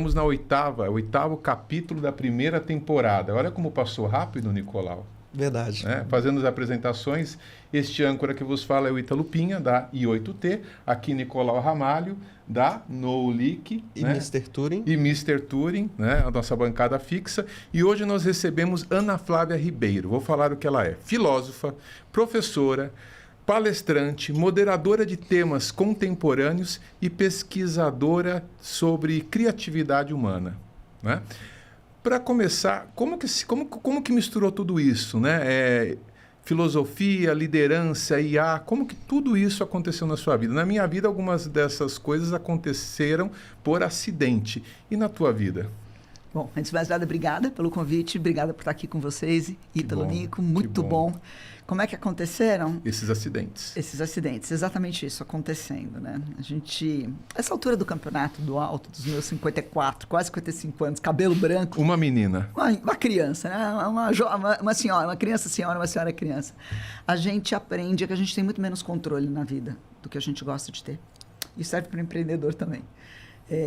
chegamos na oitavo capítulo da primeira temporada. Olha como passou rápido, Nicolau. Verdade. Né? Fazendo as apresentações, este âncora que vos fala é o Ítalo Pinha, da I8T, aqui Nicolau Ramalho, da NoLeak. E né? Mr. Turing. E Mr. Turing, né? A nossa bancada fixa. E hoje nós recebemos Ana Flávia Ribeiro. Vou falar o que ela é. Filósofa, professora, palestrante, moderadora de temas contemporâneos e pesquisadora sobre criatividade humana. Né? Para começar, como que misturou tudo isso? Né? Filosofia, liderança, IA, como que tudo isso aconteceu na sua vida? Na minha vida, algumas dessas coisas aconteceram por acidente. E na tua vida? Bom, antes de mais nada, obrigada pelo convite, obrigada por estar aqui com vocês, Ítalo, Nico, muito bom. Como é que aconteceram? Esses acidentes. Esses acidentes, exatamente isso acontecendo, né? A gente, essa altura do campeonato, do alto dos meus 54, quase 55 anos, cabelo branco. Uma menina. Uma criança, né? Uma senhora, uma criança senhora, uma senhora criança. A gente aprende que a gente tem muito menos controle na vida do que a gente gosta de ter. Isso serve para o empreendedor também.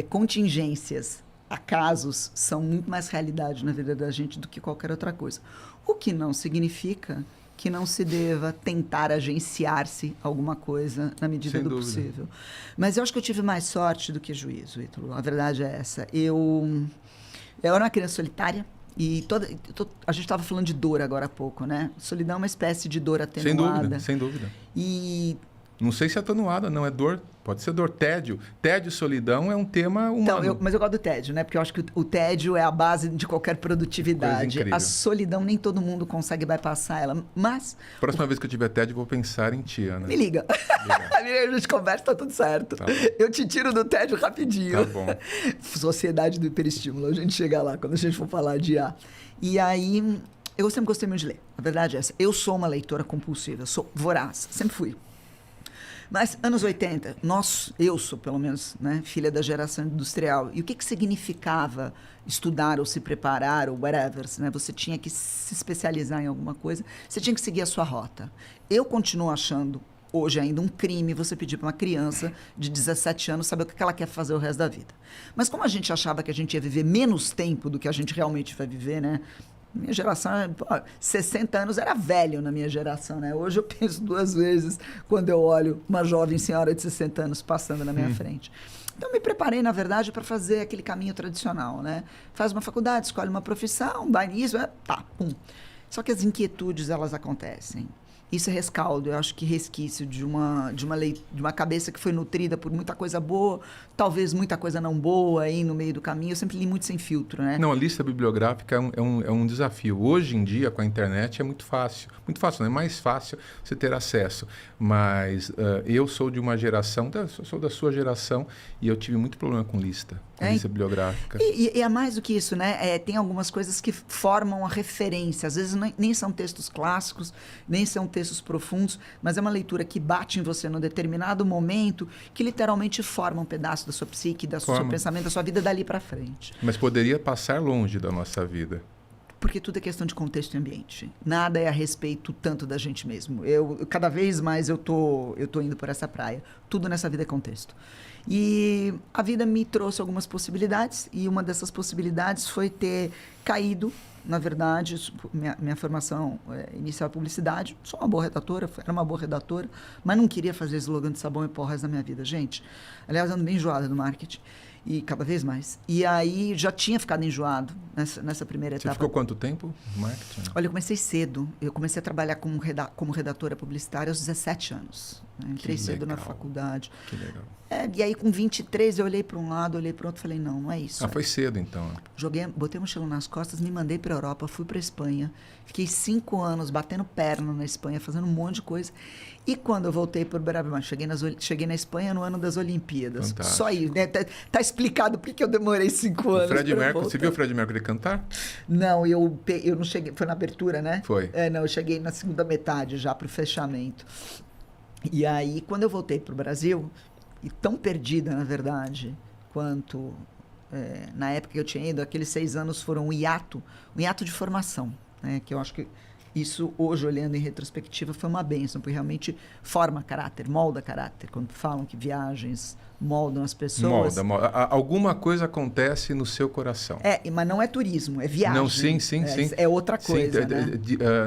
Contingências, acasos são muito mais realidade na vida da gente do que qualquer outra coisa. O que não significa que não se deva tentar agenciar-se alguma coisa na medida do possível. Mas eu acho que eu tive mais sorte do que juízo, Ítalo. A verdade é essa. Eu era uma criança solitária e a gente estava falando de dor agora há pouco, né? Solidão é uma espécie de dor atenuada. Sem dúvida. E não sei se é atenuada, não é dor. Pode ser dor, tédio. Tédio e solidão é um tema humano. Então, mas eu gosto do tédio, né? Porque eu acho que o tédio é a base de qualquer produtividade. A solidão, nem todo mundo consegue bypassar ela, mas... Próxima vez que eu tiver tédio, eu vou pensar em ti, Ana. Me liga. A gente conversa, tá tudo certo. Tá. Eu te tiro do tédio rapidinho. Tá bom. Sociedade do hiperestímulo. A gente chega lá, quando a gente for falar de IA. E aí, eu sempre gostei muito de ler. A verdade é essa. Eu sou uma leitora compulsiva, eu sou voraz. Sempre fui. Mas, anos 80, eu sou, pelo menos, né, filha da geração industrial. E o que significava estudar ou se preparar ou whatever? Né? Você tinha que se especializar em alguma coisa, você tinha que seguir a sua rota. Eu continuo achando, hoje ainda, um crime você pedir para uma criança de 17 anos saber o que ela quer fazer o resto da vida. Mas como a gente achava que a gente ia viver menos tempo do que a gente realmente vai viver, né? Minha geração, 60 anos era velho na minha geração, né? Hoje eu penso duas vezes quando eu olho uma jovem senhora de 60 anos passando na minha frente. Então, me preparei, na verdade, para fazer aquele caminho tradicional, né? Faz uma faculdade, escolhe uma profissão, vai nisso, pum. Só que as inquietudes, elas acontecem. Isso é rescaldo, eu acho que resquício de uma cabeça que foi nutrida por muita coisa boa, talvez muita coisa não boa aí no meio do caminho. Eu sempre li muito sem filtro, né? Não, a lista bibliográfica é um desafio. Hoje em dia, com a internet, é muito fácil. Muito fácil, não é mais fácil você ter acesso. Mas eu sou de uma geração, sou da sua geração, e eu tive muito problema com lista bibliográfica. E é mais do que isso, né? Tem algumas coisas que formam a referência. Às vezes nem são textos clássicos, nem são textos profundos, mas é uma leitura que bate em você num determinado momento, que literalmente forma um pedaço da sua psique, do seu pensamento, da sua vida dali para frente. Mas poderia passar longe da nossa vida. Porque tudo é questão de contexto e ambiente. Nada é a respeito tanto da gente mesmo. Cada vez mais eu tô indo por essa praia. Tudo nessa vida é contexto. E a vida me trouxe algumas possibilidades, e uma dessas possibilidades foi ter caído, na verdade, minha formação inicial é publicidade. Sou uma boa redatora, era uma boa redatora, mas não queria fazer slogan de sabão e pó o resto da minha vida, gente. Aliás, ando bem enjoada do marketing. E cada vez mais. E aí já tinha ficado enjoado nessa primeira etapa. Você ficou quanto tempo no marketing? Olha, eu comecei cedo. Eu comecei a trabalhar como redatora publicitária aos 17 anos. Né? Entrei cedo na faculdade. Que legal. E aí, com 23, eu olhei para um lado, olhei para o outro e falei, não é isso. Foi cedo, então. Botei a mochila nas costas, me mandei para a Europa, fui para a Espanha. Fiquei 5 anos batendo perna na Espanha, fazendo um monte de coisa. E quando eu voltei para o Brasil, cheguei na Espanha no ano das Olimpíadas. Fantástico. Só isso, né? Tá explicado por que eu demorei 5 anos. Você viu o Freddie Mercury cantar? Não, eu não cheguei. Foi na abertura, né? Foi. Não, eu cheguei na segunda metade já para o fechamento. E aí, quando eu voltei para o Brasil, e tão perdida, na verdade, quanto na época que eu tinha ido, aqueles 6 anos foram um hiato de formação, né? Que eu acho que isso, hoje, olhando em retrospectiva, foi uma bênção, porque realmente forma caráter, molda caráter. Quando falam que viagens moldam as pessoas... Molda. Alguma coisa acontece no seu coração. Mas não é turismo, é viagem. Não, sim. É outra coisa, né?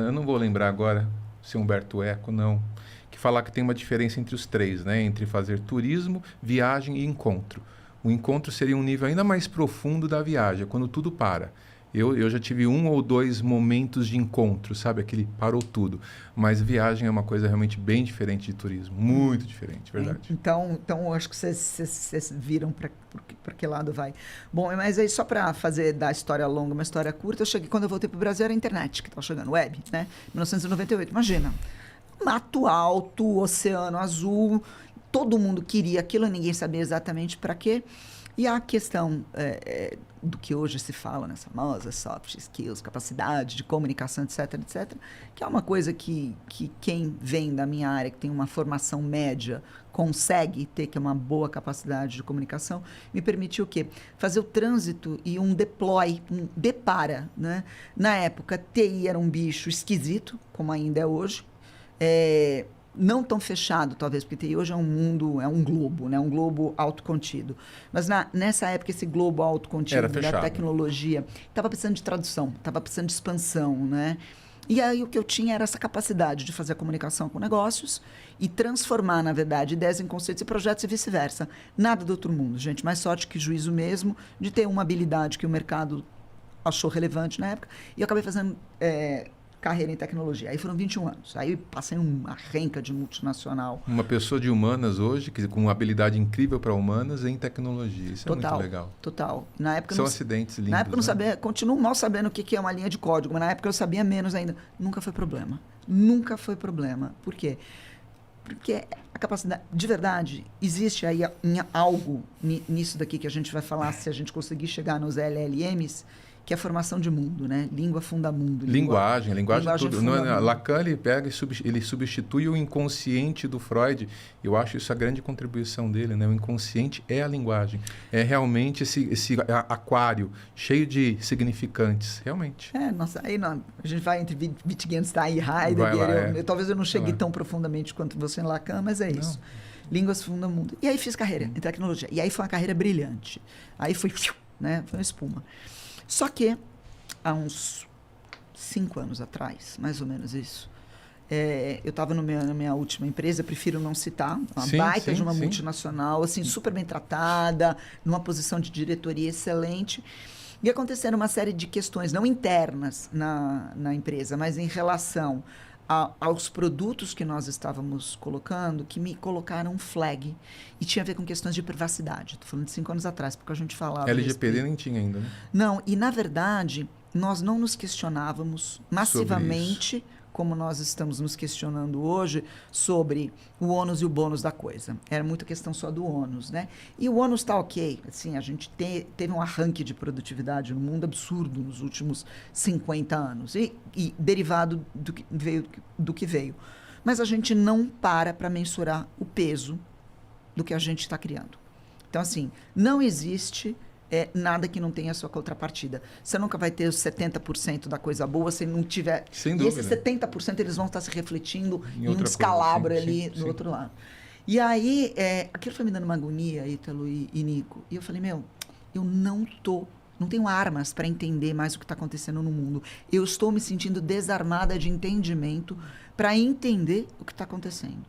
Eu não vou lembrar agora se Humberto Eco, não. Que falar que tem uma diferença entre os três, né? Entre fazer turismo, viagem e encontro. O encontro seria um nível ainda mais profundo da viagem, quando tudo para. Eu já tive 1 ou 2 momentos de encontro, sabe? Aquele parou tudo. Mas viagem é uma coisa realmente bem diferente de turismo. Muito diferente, verdade. Então eu acho que vocês viram para que lado vai. Bom, mas aí só para fazer da história longa uma história curta, quando eu voltei para o Brasil era a internet que estava chegando, web, né? 1998, imagina. Mato alto, oceano azul, todo mundo queria aquilo, ninguém sabia exatamente para quê. E a questão do que hoje se fala nessa famosa soft skills, capacidade de comunicação, etc., que é uma coisa que quem vem da minha área, que tem uma formação média, consegue ter, que é uma boa capacidade de comunicação, me permitiu o quê? Fazer o trânsito e um deploy, um depara, né? Na época, TI era um bicho esquisito, como ainda é hoje, não tão fechado, talvez, porque TI hoje é um mundo, é um globo, né? Um globo autocontido. Mas nessa época, esse globo autocontido da tecnologia estava precisando de tradução, estava precisando de expansão, né? E aí o que eu tinha era essa capacidade de fazer a comunicação com negócios e transformar, na verdade, ideias em conceitos e projetos e vice-versa. Nada do outro mundo, gente. Mais sorte que juízo mesmo de ter uma habilidade que o mercado achou relevante na época. E eu acabei fazendo... carreira em tecnologia. Aí foram 21 anos. Aí passei uma renca de multinacional. Uma pessoa de humanas hoje, com uma habilidade incrível para humanas em tecnologia. Isso total, é muito legal. Total. Na época São acidentes lindos. Na época eu não sabia, continuo mal sabendo o que é uma linha de código, mas na época eu sabia menos ainda. Nunca foi problema. Nunca foi problema. Por quê? Porque a capacidade, de verdade, existe aí algo nisso daqui que a gente vai falar, se a gente conseguir chegar nos LLMs, que é a formação de mundo, né? Língua funda mundo. Linguagem tudo. Lacan, ele pega e ele substitui o inconsciente do Freud. Eu acho isso a grande contribuição dele, né? O inconsciente é a linguagem. É realmente esse aquário cheio de significantes, realmente. Nossa, aí a gente vai entre Wittgenstein e Heidegger. Talvez eu não chegue tão profundamente quanto você em Lacan, mas é isso. Línguas fundam mundo. E aí fiz carreira em tecnologia. E aí foi uma carreira brilhante. Aí foi, né? Foi uma espuma. Só que, há uns 5 anos atrás, mais ou menos isso, eu estava na minha última empresa, prefiro não citar, uma baita de uma multinacional, assim, super bem tratada, numa posição de diretoria excelente, e aconteceram uma série de questões, não internas na empresa, mas em relação aos produtos que nós estávamos colocando, que me colocaram um flag. E tinha a ver com questões de privacidade. Estou falando de 5 anos atrás, porque a gente falava... LGPD nem tinha ainda, né? Não, e na verdade, nós não nos questionávamos massivamente, como nós estamos nos questionando hoje, sobre o ônus e o bônus da coisa. Era muita questão só do ônus, né? E o ônus está ok. Assim, a gente teve um arranque de produtividade no mundo absurdo nos últimos 50 anos. E derivado do que veio. Mas a gente não para mensurar o peso do que a gente está criando. Então, assim, não existe... nada que não tenha a sua contrapartida. Você nunca vai ter os 70% da coisa boa se não tiver... Sem dúvida. E esses 70% eles vão estar se refletindo em um descalabro ali do outro lado. E aí, aquilo foi me dando uma agonia, Ítalo e Nico. E eu falei, eu não tenho armas para entender mais o que está acontecendo no mundo. Eu estou me sentindo desarmada de entendimento para entender o que está acontecendo.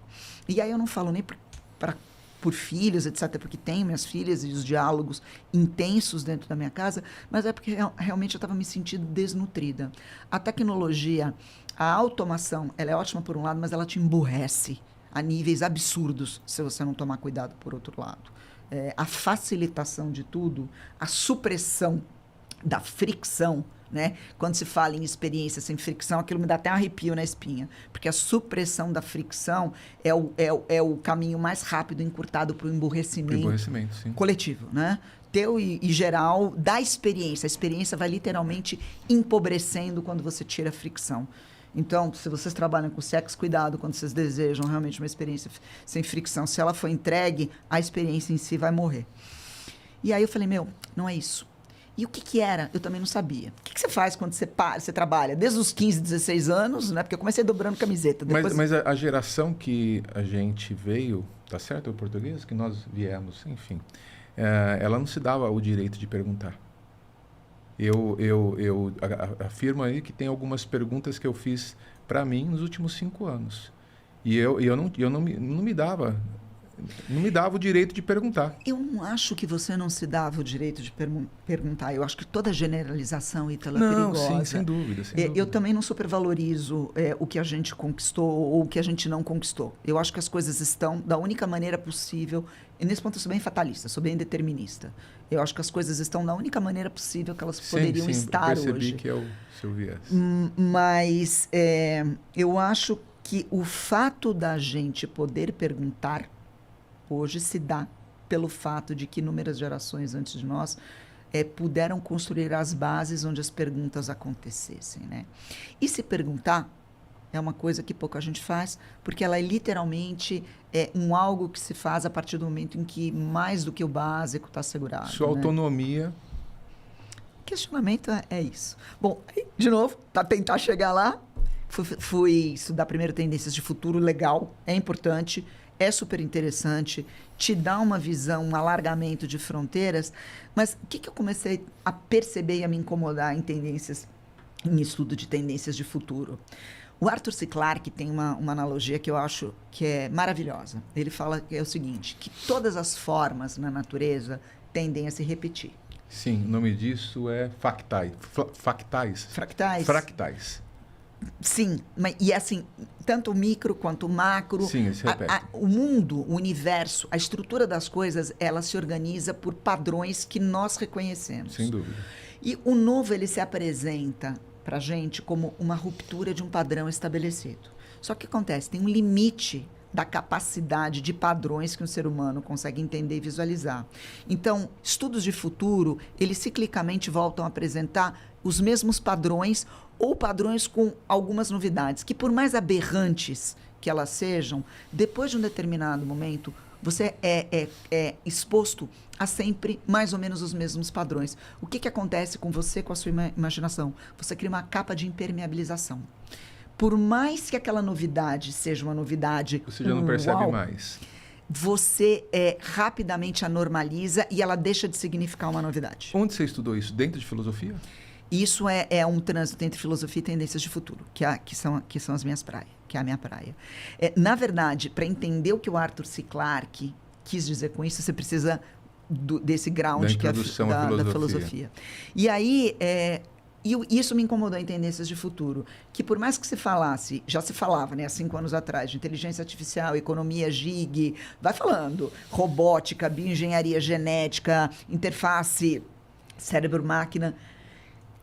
E aí eu não falo nem por filhos, etc., porque tenho minhas filhas e os diálogos intensos dentro da minha casa, mas é porque realmente eu estava me sentindo desnutrida. A tecnologia, a automação, ela é ótima por um lado, mas ela te emburrece a níveis absurdos se você não tomar cuidado por outro lado. A facilitação de tudo, a supressão da fricção, né? Quando se fala em experiência sem fricção, aquilo me dá até um arrepio na espinha, porque a supressão da fricção é o caminho mais rápido encurtado para o emburrecimento coletivo, né? Teu e geral da experiência. A experiência vai literalmente empobrecendo quando você tira a fricção. Então, se vocês trabalham com sexo, cuidado quando vocês desejam realmente uma experiência sem fricção. Se ela for entregue, a experiência em si vai morrer. E aí eu falei, não é isso. E o que era? Eu também não sabia. O que você faz quando você trabalha? Desde os 15, 16 anos, né? Porque eu comecei dobrando camiseta. Depois... Mas a geração que a gente veio, tá certo o português? Que nós viemos, enfim, ela não se dava o direito de perguntar. Eu afirmo aí que tem algumas perguntas que eu fiz para mim nos últimos 5 anos. E eu não me dava o direito de perguntar. Eu não acho que você não se dava o direito de perguntar. Eu acho que toda generalização, Ítalo, é perigosa. Sim, sem dúvida. Eu também não supervalorizo o que a gente conquistou ou o que a gente não conquistou. Eu acho que as coisas estão da única maneira possível. E nesse ponto eu sou bem fatalista, sou bem determinista. Eu acho que as coisas estão da única maneira possível que elas poderiam estar hoje. Eu percebi que é o seu viés. Mas eu acho que o fato da gente poder perguntar hoje se dá pelo fato de que inúmeras gerações antes de nós puderam construir as bases onde as perguntas acontecessem, né? E se perguntar é uma coisa que pouca gente faz, porque ela é literalmente algo que se faz a partir do momento em que mais do que o básico está assegurado. Sua autonomia. Questionamento é isso. Bom, de novo, para tentar chegar lá, fui estudar primeiro tendências de futuro, legal, é importante, é super interessante, te dá uma visão, um alargamento de fronteiras, mas o que eu comecei a perceber e a me incomodar em estudo de tendências de futuro? O Arthur C. Clarke tem uma analogia que eu acho que é maravilhosa. Ele fala que é o seguinte, que todas as formas na natureza tendem a se repetir. Sim, o nome disso é fractais. Fractais. Sim, e assim, tanto o micro quanto o macro, sim, isso repete. O mundo, o universo, a estrutura das coisas, ela se organiza por padrões que nós reconhecemos. Sem dúvida. E o novo, ele se apresenta para a gente como uma ruptura de um padrão estabelecido. Só que acontece, tem um limite da capacidade de padrões que um ser humano consegue entender e visualizar. Então, estudos de futuro, eles ciclicamente voltam a apresentar os mesmos padrões ou padrões com algumas novidades, que por mais aberrantes que elas sejam, depois de um determinado momento, você é exposto a sempre mais ou menos os mesmos padrões. O que acontece com você, com a sua imaginação? Você cria uma capa de impermeabilização. Por mais que aquela novidade seja uma novidade... Você já não percebe mais. Você rapidamente a normaliza e ela deixa de significar uma novidade. Onde você estudou isso? Dentro de filosofia? Isso é um trânsito entre filosofia e tendências de futuro, que são as minhas praias, que é a minha praia. Na verdade, para entender o que o Arthur C. Clarke quis dizer com isso, você precisa desse ground que é da filosofia. E aí, isso me incomodou em tendências de futuro, que por mais que se falasse, já se falava, né, há 5 anos atrás, de inteligência artificial, economia gig, vai falando, robótica, bioengenharia genética, interface, cérebro-máquina,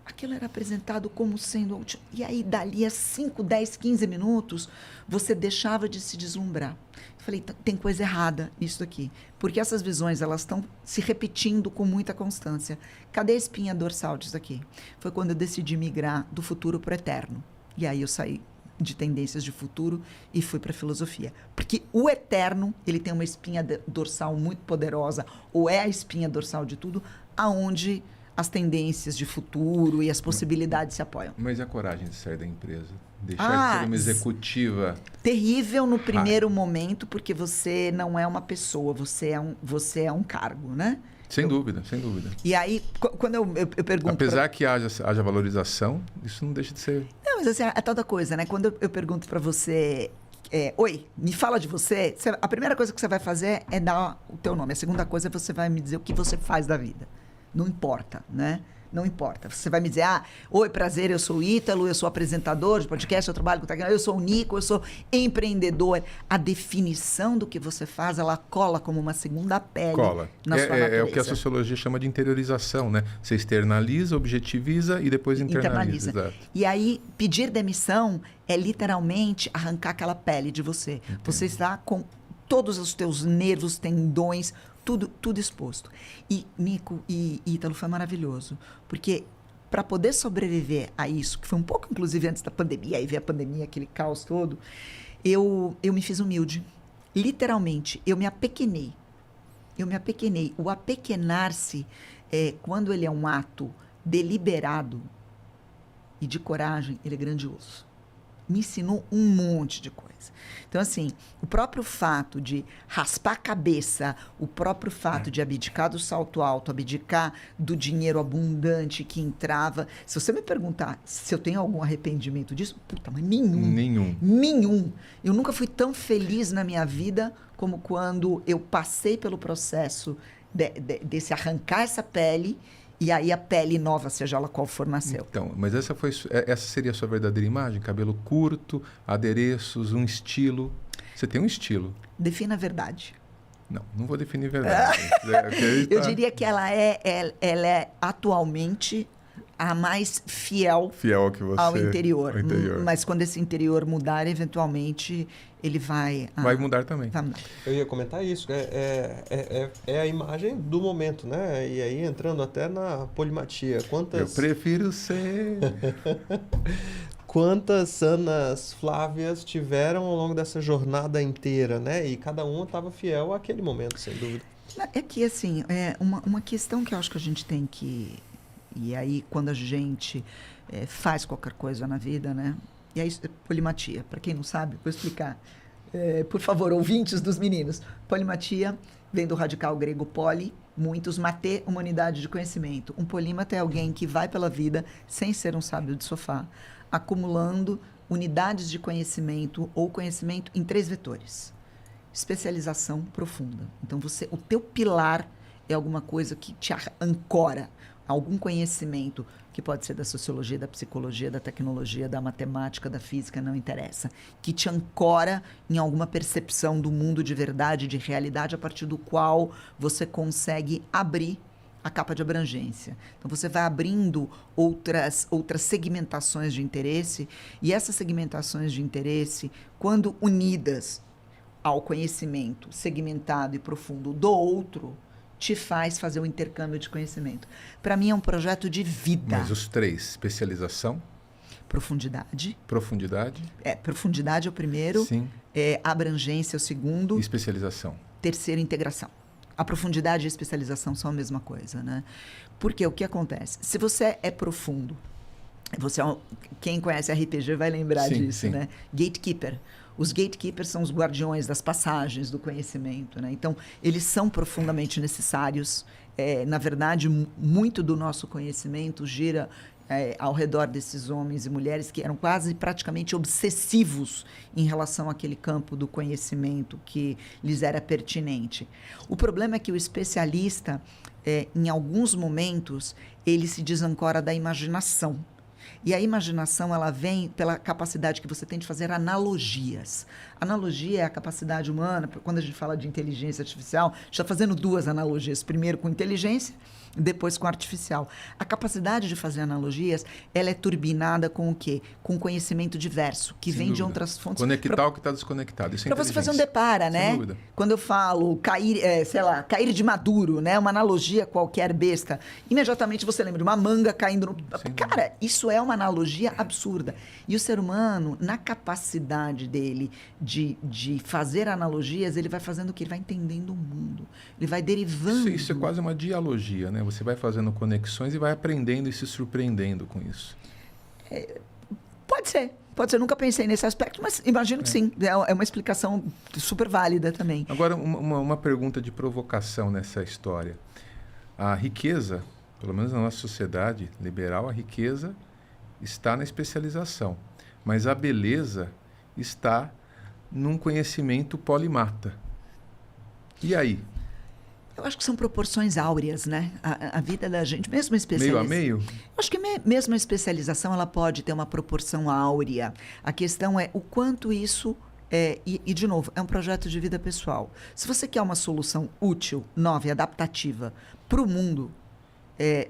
aquilo era apresentado como sendo... útil. E aí, dali a 5, 10, 15 minutos, você deixava de se deslumbrar. Eu falei, tem coisa errada nisso aqui. Porque essas visões, elas estão se repetindo com muita constância. Cadê a espinha dorsal disso aqui? Foi quando eu decidi migrar do futuro para o eterno. E aí eu saí de tendências de futuro e fui para a filosofia. Porque o eterno, ele tem uma espinha dorsal muito poderosa, ou é a espinha dorsal de tudo, aonde... as tendências de futuro e as possibilidades se apoiam. Mas e a coragem de sair da empresa? Deixar de ser uma executiva? Terrível no primeiro momento, porque você não é uma pessoa, você é um cargo, né? Sem dúvida, sem dúvida. E aí, quando eu pergunto... Apesar que haja valorização, isso não deixa de ser... Não, mas assim, é tal da coisa, né? Quando eu pergunto para você... Oi, me fala de você. A primeira coisa que você vai fazer é dar o teu nome. A segunda coisa é você vai me dizer o que você faz da vida. Não importa, né? Não importa. Você vai me dizer, oi, prazer, eu sou o Ítalo, eu sou apresentador de podcast, eu trabalho com tecnologia, eu sou o Nico, eu sou empreendedor. A definição do que você faz, ela cola como uma segunda pele na sua natureza. É o que a sociologia chama de interiorização, né? Você externaliza, objetiviza e depois internaliza. Exato. E aí, pedir demissão é literalmente arrancar aquela pele de você. Entendo. Você está com todos os teus nervos, tendões, tudo exposto. E Nico e Ítalo foi maravilhoso, porque para poder sobreviver a isso, que foi um pouco, inclusive, antes da pandemia, aí veio a pandemia, aquele caos todo, eu me fiz humilde. Literalmente, eu me apequenei. O apequenar-se quando ele é um ato deliberado e de coragem, ele é grandioso. Me ensinou um monte de coisa. Então, assim, o próprio fato de raspar a cabeça, o próprio fato de abdicar do salto alto, abdicar do dinheiro abundante que entrava. Se você me perguntar se eu tenho algum arrependimento disso, puta, mas nenhum. Nenhum. Eu nunca fui tão feliz na minha vida como quando eu passei pelo processo desse arrancar essa pele. E aí a pele nova, seja ela qual for, nasceu. Então, mas essa seria a sua verdadeira imagem? Cabelo curto, adereços, um estilo. Você tem um estilo. Defina a verdade. Não vou definir verdade. Eu diria que ela é atualmente a mais fiel ao que você, ao interior. Ao interior. Mas quando esse interior mudar, eventualmente ele vai mudar também. Vai mudar. Eu ia comentar isso. É a imagem do momento, né? E aí entrando até na polimatia. Eu prefiro ser... Quantas Anas Flávias tiveram ao longo dessa jornada inteira, né? E cada uma estava fiel àquele momento, sem dúvida. É que, assim, uma questão que eu acho que a gente tem que... E aí, quando a gente faz qualquer coisa na vida, né? E aí, polimatia, para quem não sabe, vou explicar. Por favor, ouvintes dos meninos. Polimatia vem do radical grego poli, muitos, mate, uma unidade de conhecimento. Um polímata é alguém que vai pela vida sem ser um sábio de sofá, acumulando unidades de conhecimento ou conhecimento em 3 vetores. Especialização profunda. Então, o teu pilar é alguma coisa que te ancora, algum conhecimento, que pode ser da sociologia, da psicologia, da tecnologia, da matemática, da física, não interessa, que te ancora em alguma percepção do mundo de verdade, de realidade, a partir do qual você consegue abrir a capa de abrangência. Então, você vai abrindo outras segmentações de interesse, e essas segmentações de interesse, quando unidas ao conhecimento segmentado e profundo do outro, te faz fazer o intercâmbio de conhecimento. Para mim é um projeto de vida. Mas os 3, especialização? Profundidade. Profundidade? Profundidade é o primeiro. Sim. Abrangência é o segundo. E especialização? Terceiro, integração. A profundidade e a especialização são a mesma coisa, né? Porque o que acontece? Se você é profundo, quem conhece RPG vai lembrar disso, né? Gatekeeper. Os gatekeepers são os guardiões das passagens do conhecimento, né? Então, eles são profundamente necessários. Na verdade, muito do nosso conhecimento gira ao redor desses homens e mulheres que eram quase praticamente obsessivos em relação àquele campo do conhecimento que lhes era pertinente. O problema é que o especialista, em alguns momentos, ele se desancora da imaginação. E a imaginação, ela vem pela capacidade que você tem de fazer analogias. Analogia é a capacidade humana. Quando a gente fala de inteligência artificial, a gente está fazendo 2 analogias. Primeiro com inteligência, depois com artificial. A capacidade de fazer analogias, ela é turbinada com o quê? Com conhecimento diverso, que vem de outras fontes. Conectar o que está desconectado. Isso é para você fazer um depara, né? Sem dúvida. Quando eu falo cair de maduro, né? Uma analogia qualquer besta, imediatamente você lembra de uma manga caindo no... Cara, isso é uma analogia absurda. E o ser humano, na capacidade dele de fazer analogias, ele vai fazendo o quê? Ele vai entendendo o mundo. Ele vai derivando. Isso é quase uma dialogia, né? Você vai fazendo conexões e vai aprendendo e se surpreendendo com isso. Pode ser. Nunca pensei nesse aspecto, mas imagino que sim. É uma explicação super válida também. Agora, uma pergunta de provocação nessa história. A riqueza, pelo menos na nossa sociedade liberal, a riqueza está na especialização. Mas a beleza está num conhecimento polimata. E aí? Eu acho que são proporções áureas, né? A vida da gente, mesmo a especialização... Meio a meio? Eu acho que mesmo a especialização, ela pode ter uma proporção áurea. A questão é o quanto isso... E, de novo, é um projeto de vida pessoal. Se você quer uma solução útil, nova e adaptativa para o mundo,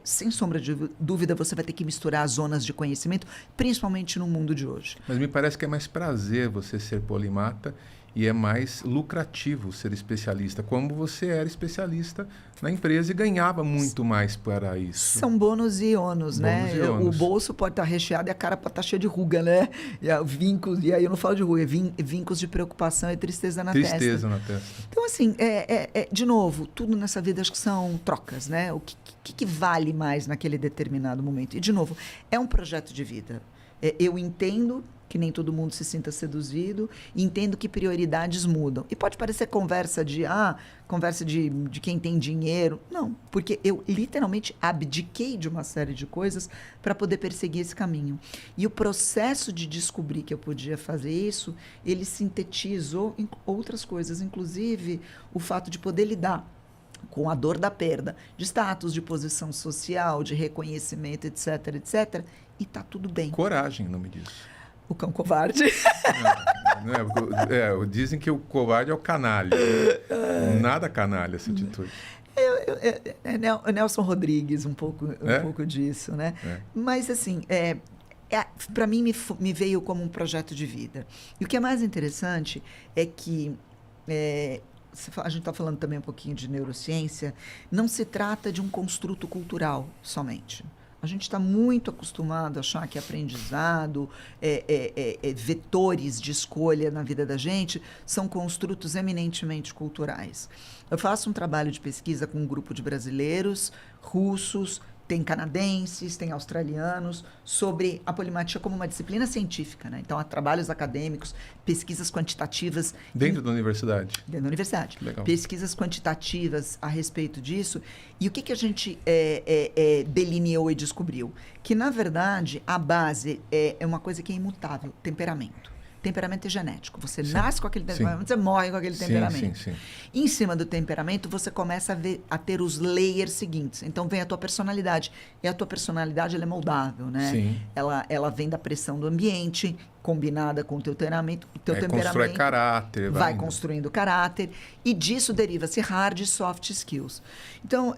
sem sombra de dúvida, você vai ter que misturar as zonas de conhecimento, principalmente no mundo de hoje. Mas me parece que é mais prazer você ser polimata e é mais lucrativo ser especialista, como você era especialista na empresa e ganhava muito mais para isso. São bônus e ônus, né? E ônus. O bolso pode estar recheado e a cara pode estar cheia de ruga, né? Vincos, e aí eu não falo de ruga, vincos de preocupação e tristeza na testa. Tristeza na testa. Então, assim, de novo, tudo nessa vida acho que são trocas, né? O que vale mais naquele determinado momento? E, de novo, é um projeto de vida. Eu entendo que nem todo mundo se sinta seduzido, e entendo que prioridades mudam. E pode parecer conversa de quem tem dinheiro. Não, porque eu literalmente abdiquei de uma série de coisas para poder perseguir esse caminho. E o processo de descobrir que eu podia fazer isso, ele sintetizou em outras coisas, inclusive o fato de poder lidar com a dor da perda, de status, de posição social, de reconhecimento, etc, etc. E tá tudo bem. Coragem, o nome disso. O cão covarde. Dizem que o covarde é o canalha. Nada canalha essa atitude. Nelson Rodrigues, um pouco disso, né? Mas, assim, para mim me veio como um projeto de vida. E o que é mais interessante é que a gente está falando também um pouquinho de neurociência, não se trata de um construto cultural somente. A gente está muito acostumado a achar que aprendizado, vetores de escolha na vida da gente são construtos eminentemente culturais. Eu faço um trabalho de pesquisa com um grupo de brasileiros, russos, tem canadenses, tem australianos, sobre a polimatia como uma disciplina científica, né? Então, há trabalhos acadêmicos, pesquisas quantitativas... Dentro da universidade? Dentro da universidade. Legal. Pesquisas quantitativas a respeito disso. E o que a gente delineou e descobriu? Que, na verdade, a base é uma coisa que é imutável, temperamento. Temperamento é genético. Você nasce com aquele temperamento, você morre com aquele temperamento. Sim. Em cima do temperamento, você começa a ter os layers seguintes. Então, vem a tua personalidade. E a tua personalidade, ela é moldável, né? Sim. Ela vem da pressão do ambiente, combinada com o teu temperamento. O teu temperamento constrói caráter. vai construindo caráter. E disso deriva-se hard e soft skills. Então,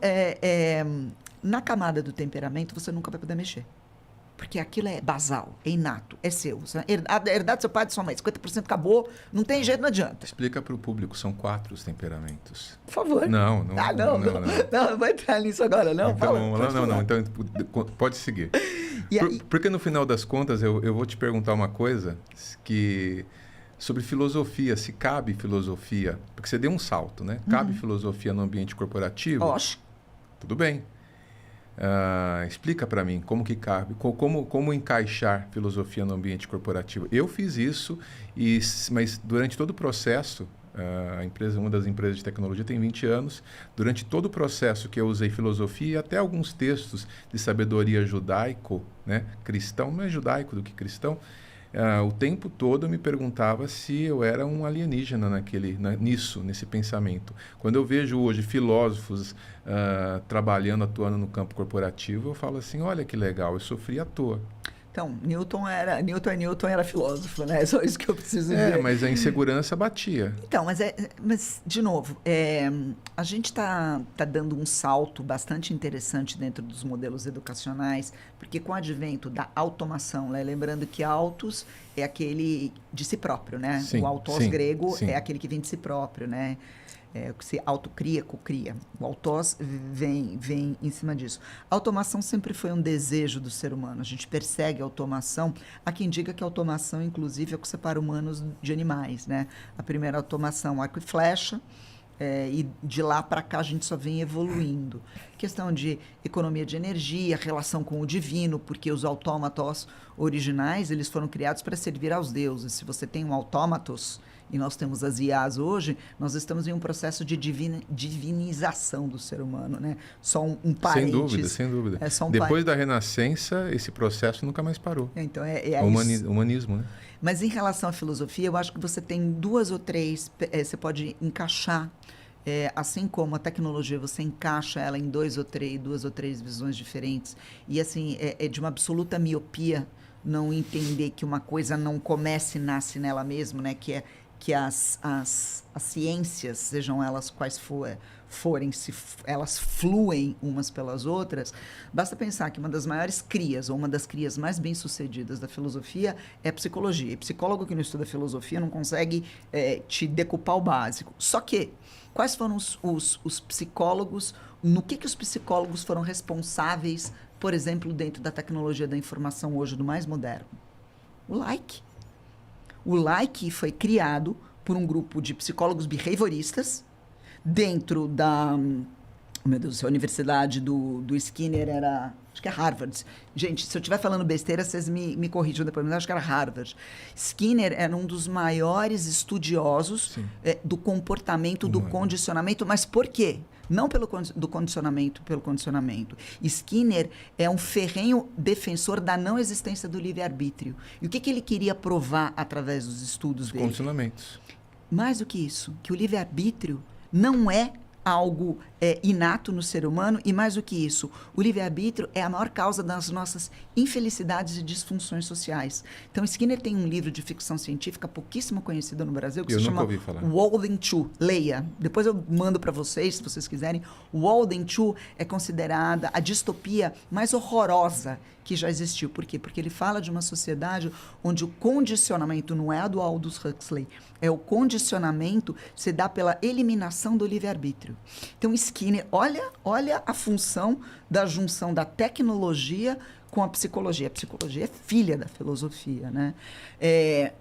na camada do temperamento, você nunca vai poder mexer. Porque aquilo é basal, é inato, é seu. Herdado do seu pai e de sua mãe, 50% acabou, não tem jeito, não adianta. Explica para o público, são 4 os temperamentos. Por favor. Não, não vou entrar nisso agora, não. Então pode seguir. Porque no final das contas, eu vou te perguntar uma coisa sobre filosofia, se cabe filosofia, porque você deu um salto, né? Cabe filosofia no ambiente corporativo? Oxe. Tudo bem. Explica para mim como que cabe, como encaixar filosofia no ambiente corporativo. Eu fiz isso, mas durante todo o processo, uma das empresas de tecnologia tem 20 anos, durante todo o processo que eu usei filosofia e até alguns textos de sabedoria judaico, né, cristão, mais judaico do que cristão, o tempo todo eu me perguntava se eu era um alienígena nesse pensamento. Quando eu vejo hoje filósofos trabalhando, atuando no campo corporativo, eu falo assim, olha que legal, eu sofri à toa. Então, Newton era filósofo, né? É só isso que eu preciso dizer. Mas a insegurança batia. Então, mas de novo, a gente está dando um salto bastante interessante dentro dos modelos educacionais, porque com o advento da automação, né? Lembrando que autos é aquele de si próprio, né? Sim, o autós grego sim. é aquele que vem de si próprio, né? Que se autocria, cocria. O autós vem em cima disso. A automação sempre foi um desejo do ser humano. A gente persegue a automação. Há quem diga que a automação, inclusive, é o que separa humanos de animais, né? A primeira automação, arco e flecha, e de lá para cá a gente só vem evoluindo. Questão de economia de energia, relação com o divino, porque os autômatos originais, eles foram criados para servir aos deuses. Se você tem um autômatos, e nós temos as IAs hoje, nós estamos em um processo de divinização do ser humano, né? Só um parênteses. Sem dúvida. Depois da Renascença, esse processo nunca mais parou. Então, humanismo, né? Mas em relação à filosofia, eu acho que você tem 2 ou 3, você pode encaixar, assim como a tecnologia, você encaixa ela em 2 ou 3 visões diferentes. E assim, é de uma absoluta miopia não entender que uma coisa não começa e nasce nela mesma, né? Que é que as ciências, sejam elas quais forem, se elas fluem umas pelas outras, basta pensar que uma das maiores crias, ou uma das crias mais bem-sucedidas da filosofia é a psicologia. E psicólogo que não estuda filosofia não consegue te decupar o básico. Só que, quais foram os psicólogos, no que os psicólogos foram responsáveis, por exemplo, dentro da tecnologia da informação hoje, do mais moderno? O like. O like foi criado por um grupo de psicólogos behavioristas dentro da... Meu Deus do céu, a universidade do Skinner era... Acho que é Harvard. Gente, se eu estiver falando besteira, vocês me corrijam depois, mas acho que era Harvard. Skinner era um dos maiores estudiosos do comportamento, do condicionamento. Mas por quê? Não pelo condicionamento. Skinner é um ferrenho defensor da não existência do livre-arbítrio. E o que ele queria provar através dos estudos dele? Condicionamentos. Mais do que isso, que o livre-arbítrio não é algo inato no ser humano, e mais do que isso, o livre-arbítrio é a maior causa das nossas infelicidades e disfunções sociais. Então, Skinner tem um livro de ficção científica pouquíssimo conhecido no Brasil, que se chama Walden 2. Leia. Depois eu mando para vocês, se vocês quiserem. Walden 2 é considerada a distopia mais horrorosa que já existiu. Por quê? Porque ele fala de uma sociedade onde o condicionamento não é a do Aldous Huxley, é o condicionamento se dá pela eliminação do livre-arbítrio. Então, Skinner, olha a função da junção da tecnologia com a psicologia. A psicologia é filha da filosofia, né?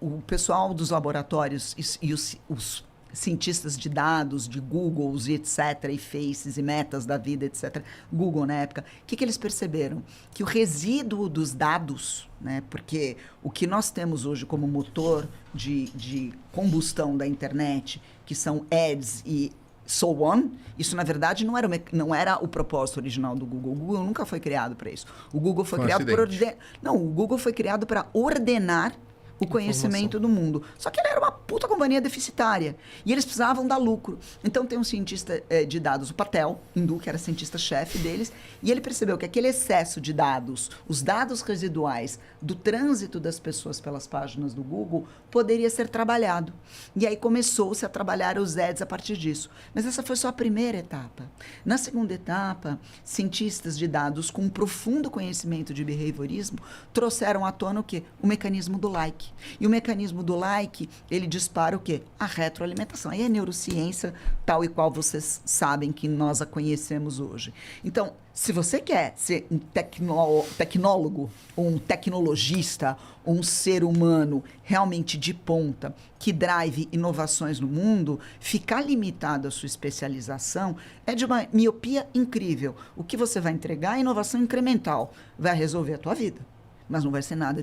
O pessoal dos laboratórios e os cientistas de dados, de Googles e etc., e Faces e Metas da vida, etc., Google na época, o que eles perceberam? Que o resíduo dos dados, né, porque o que nós temos hoje como motor de combustão da internet, que são ads e so on, isso na verdade não era o propósito original do Google. O Google nunca foi criado para isso. O Google foi criado o Google foi criado para ordenar o conhecimento do mundo. Só que ele era uma puta companhia deficitária. E eles precisavam dar lucro. Então tem um cientista de dados, o Patel, hindu, que era cientista-chefe deles, e ele percebeu que aquele excesso de dados, os dados residuais do trânsito das pessoas pelas páginas do Google, poderia ser trabalhado. E aí começou-se a trabalhar os ads a partir disso. Mas essa foi só a primeira etapa. Na segunda etapa, cientistas de dados com um profundo conhecimento de behaviorismo trouxeram à tona o quê? O mecanismo do like. E o mecanismo do like, ele dispara o quê? A retroalimentação. Aí é neurociência tal e qual vocês sabem que nós a conhecemos hoje. Então, se você quer ser um tecnólogo, ou um tecnologista, ou um ser humano realmente de ponta, que drive inovações no mundo, ficar limitado à sua especialização é de uma miopia incrível. O que você vai entregar é inovação incremental. Vai resolver a tua vida, mas não vai ser nada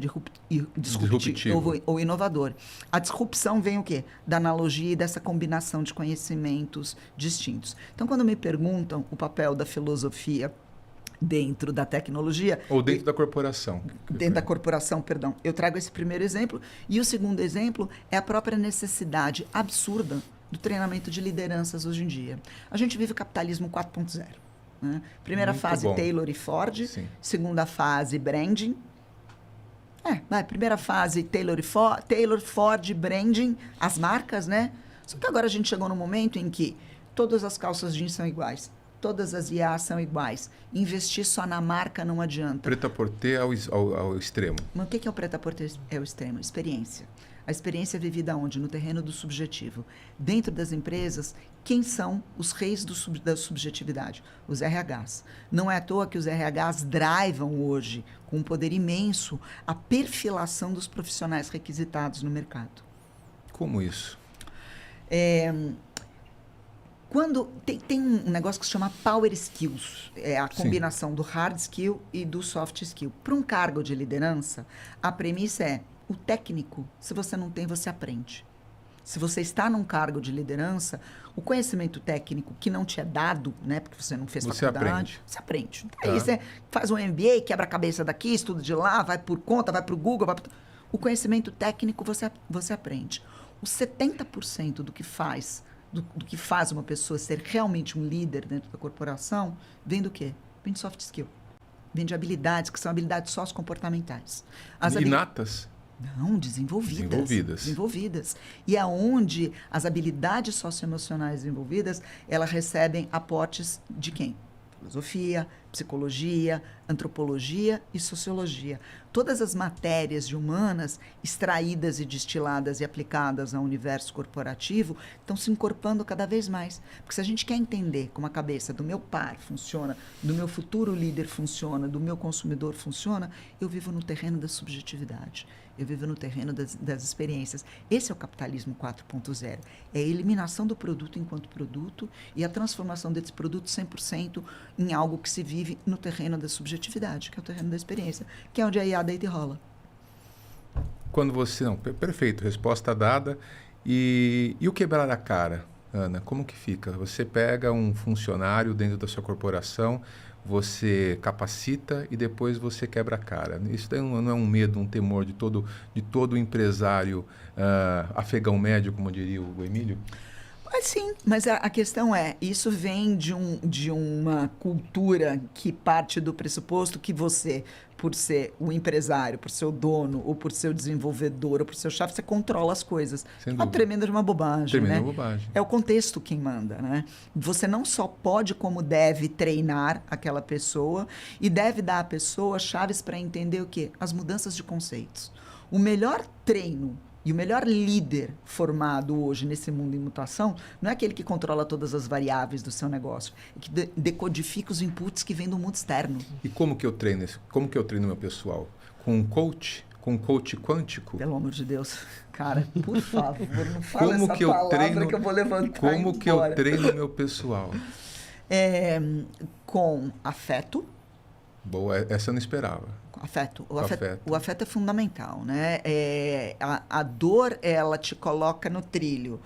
disruptivo ou inovador. A disrupção vem o quê? Da analogia e dessa combinação de conhecimentos distintos. Então, quando me perguntam o papel da filosofia dentro da tecnologia... Ou dentro da corporação. Dentro da corporação, perdão. Eu trago esse primeiro exemplo. E o segundo exemplo é a própria necessidade absurda do treinamento de lideranças hoje em dia. A gente vive o capitalismo 4.0. Né? Primeira fase, Taylor e Ford. Sim. Segunda fase, branding. Primeira fase, Taylor, Ford, branding, as marcas, né? Só que agora a gente chegou num momento em que todas as calças jeans são iguais, todas as IAs são iguais. Investir só na marca não adianta. Prêt-à-porter ao extremo. Mas o que é o prêt-à-porter ao extremo? Experiência. A experiência é vivida onde? No terreno do subjetivo. Dentro das empresas, quem são os reis da subjetividade? Os RHs. Não é à toa que os RHs drivam hoje, com um poder imenso, a perfilação dos profissionais requisitados no mercado. Como isso? Quando tem um negócio que se chama Power Skills, é a combinação do hard skill e do soft skill. Para um cargo de liderança, a premissa é: o técnico, se você não tem, você aprende. Se você está num cargo de liderança, o conhecimento técnico que não te é dado, né, porque você não fez faculdade, você aprende. Tá. Aí você faz um MBA, quebra a cabeça daqui, estuda de lá, vai por conta, vai para o Google, o conhecimento técnico você aprende. Os 70% do que faz uma pessoa ser realmente um líder dentro da corporação vem do quê? Vem de soft skill. Vem de habilidades que são habilidades sociocomportamentais. Inatas? Não, desenvolvidas. Desenvolvidas. Desenvolvidas. E é onde as habilidades socioemocionais desenvolvidas, elas recebem aportes de quem? Filosofia, psicologia, antropologia e sociologia. Todas as matérias de humanas extraídas e destiladas e aplicadas ao universo corporativo estão se incorporando cada vez mais. Porque se a gente quer entender como a cabeça do meu par funciona, do meu futuro líder funciona, do meu consumidor funciona, eu vivo no terreno da subjetividade. Eu vivo no terreno das experiências. Esse é o capitalismo 4.0. É a eliminação do produto enquanto produto e a transformação desse produto 100% em algo que se vive no terreno da subjetividade, que é o terreno da experiência, que é onde a IA deita e rola. Quando você... Não, perfeito, resposta dada. E o quebrar a cara, Ana, como que fica? Você pega um funcionário dentro da sua corporação, você capacita e depois você quebra a cara. Isso não é um medo, um temor de todo empresário afegão médio, como diria o Emílio? Mas sim, mas a questão isso vem de uma cultura que parte do pressuposto que você, por ser o empresário, por ser o dono, ou por ser o desenvolvedor, ou por ser o chefe, você controla as coisas. Uma tremenda de uma bobagem, tremenda né? bobagem. É o contexto quem manda, né? Você não só pode, como deve, treinar aquela pessoa e deve dar à pessoa chaves para entender o quê? As mudanças de conceitos. O melhor treino e o melhor líder formado hoje nesse mundo em mutação não é aquele que controla todas as variáveis do seu negócio, é que decodifica os inputs que vêm do mundo externo. E como que eu treino isso? Como que eu treino meu pessoal? Com um coach? Com um coach quântico? Pelo amor de Deus. Cara, por favor, não fala como essa que eu palavra treino, que eu vou levantar como que eu treino meu pessoal? Com afeto. Boa, essa eu não esperava. Afeto. O afeto é fundamental, né? A dor, ela te coloca no trilho,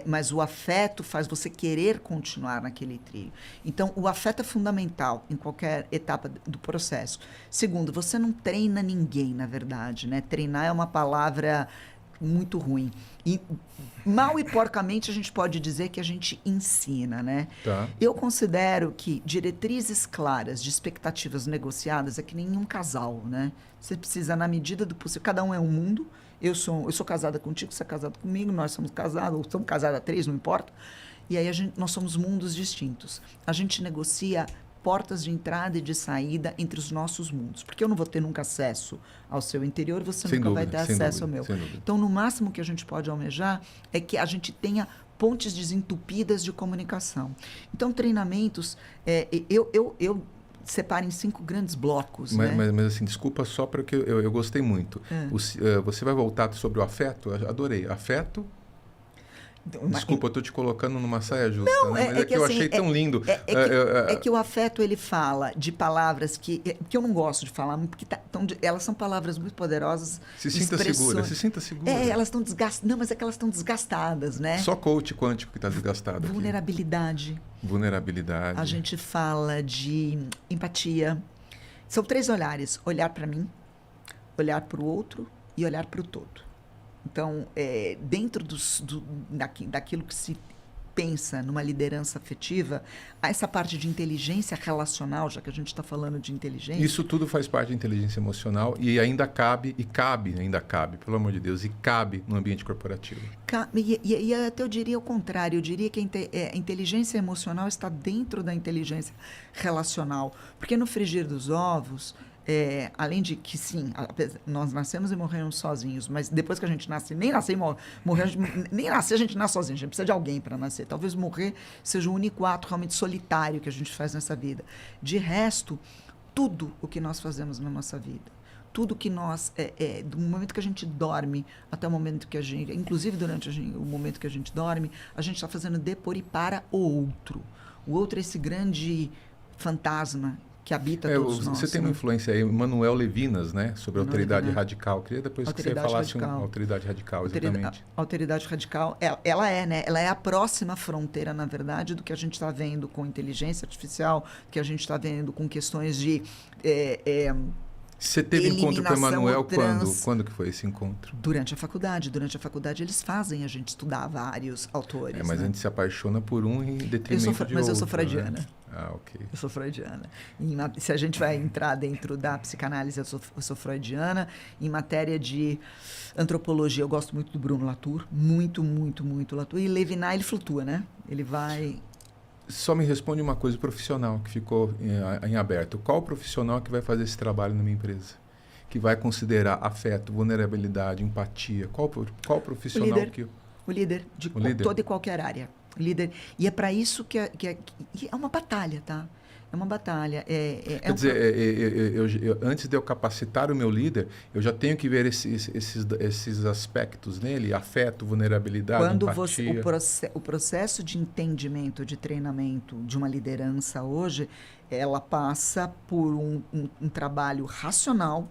mas o afeto faz você querer continuar naquele trilho. Então, o afeto é fundamental em qualquer etapa do processo. Segundo, você não treina ninguém, na verdade, né? Treinar é uma palavra muito ruim. E mal e porcamente a gente pode dizer que a gente ensina, né? Tá. Eu considero que diretrizes claras de expectativas negociadas é que nem um casal, né? Você precisa, na medida do possível, cada um é um mundo. Eu sou casada contigo, você é casado comigo, nós somos casados, ou somos casados a 3, não importa. E aí nós somos mundos distintos. A gente negocia portas de entrada e de saída entre os nossos mundos. Porque eu não vou ter nunca acesso ao seu interior, você nunca vai ter acesso ao meu. Então, no máximo que a gente pode almejar é que a gente tenha pontes desentupidas de comunicação. Então, treinamentos, eu separo em 5 grandes blocos. Mas assim, desculpa só porque eu gostei muito. Você vai voltar sobre o afeto? Eu adorei. Afeto... Desculpa, eu estou te colocando numa saia justa, não, né? Mas que eu achei tão lindo. É que o afeto, ele fala de palavras que eu não gosto de falar, porque elas são palavras muito poderosas. Se sinta segura. Elas estão desgastadas. Não, mas é que elas estão desgastadas, né? Só coach quântico que está desgastado Vulnerabilidade. Vulnerabilidade. A gente fala de empatia. São 3 olhares. Olhar para mim, olhar para o outro e olhar para o todo. Então, dentro daquilo que se pensa numa liderança afetiva, há essa parte de inteligência relacional, já que a gente está falando de inteligência. Isso tudo faz parte da inteligência emocional e ainda cabe, pelo amor de Deus, e cabe no ambiente corporativo. E até eu diria o contrário, eu diria que a inteligência emocional está dentro da inteligência relacional. Porque no frigir dos ovos... além de que, sim, nós nascemos e morremos sozinhos, mas depois que a gente nasce, nem nascer a gente nasce sozinho, a gente precisa de alguém para nascer. Talvez morrer seja o único ato realmente solitário que a gente faz nessa vida. De resto, tudo o que nós fazemos na nossa vida, tudo que nós, do momento que a gente dorme até o momento que a gente, inclusive durante o momento que a gente dorme, a gente está fazendo de por e para o outro. O outro é esse grande fantasma que habita todos nós. Você tem uma influência aí, Manuel Levinas, né? Sobre a autoridade radical. Queria depois que você falasse uma autoridade radical, exatamente. A autoridade radical, ela é, né? Ela é a próxima fronteira, na verdade, do que a gente está vendo com inteligência artificial, que a gente está vendo com questões de... Você teve encontro com o Emanuel quando? Quando que foi esse encontro? Durante a faculdade. Durante a faculdade eles fazem a gente estudar vários autores. Mas a gente se apaixona por um em detrimento de outro. Mas eu sou freudiana. Né? Ah, ok. Eu sou freudiana. Se a gente vai entrar dentro da psicanálise, eu sou freudiana. Em matéria de antropologia, eu gosto muito do Bruno Latour. Muito, muito, muito Latour. E Levinas, ele flutua, né? Ele vai... Só me responde uma coisa, o profissional que ficou em aberto. Qual profissional que vai fazer esse trabalho na minha empresa? Que vai considerar afeto, vulnerabilidade, empatia? Qual profissional que... O líder de toda e qualquer área. Líder. E é para isso que é uma batalha, tá? É uma batalha. Quer dizer, antes de eu capacitar o meu líder, eu já tenho que ver esses aspectos nele, afeto, vulnerabilidade, empatia. O processo de entendimento, de treinamento de uma liderança hoje, ela passa por um trabalho racional,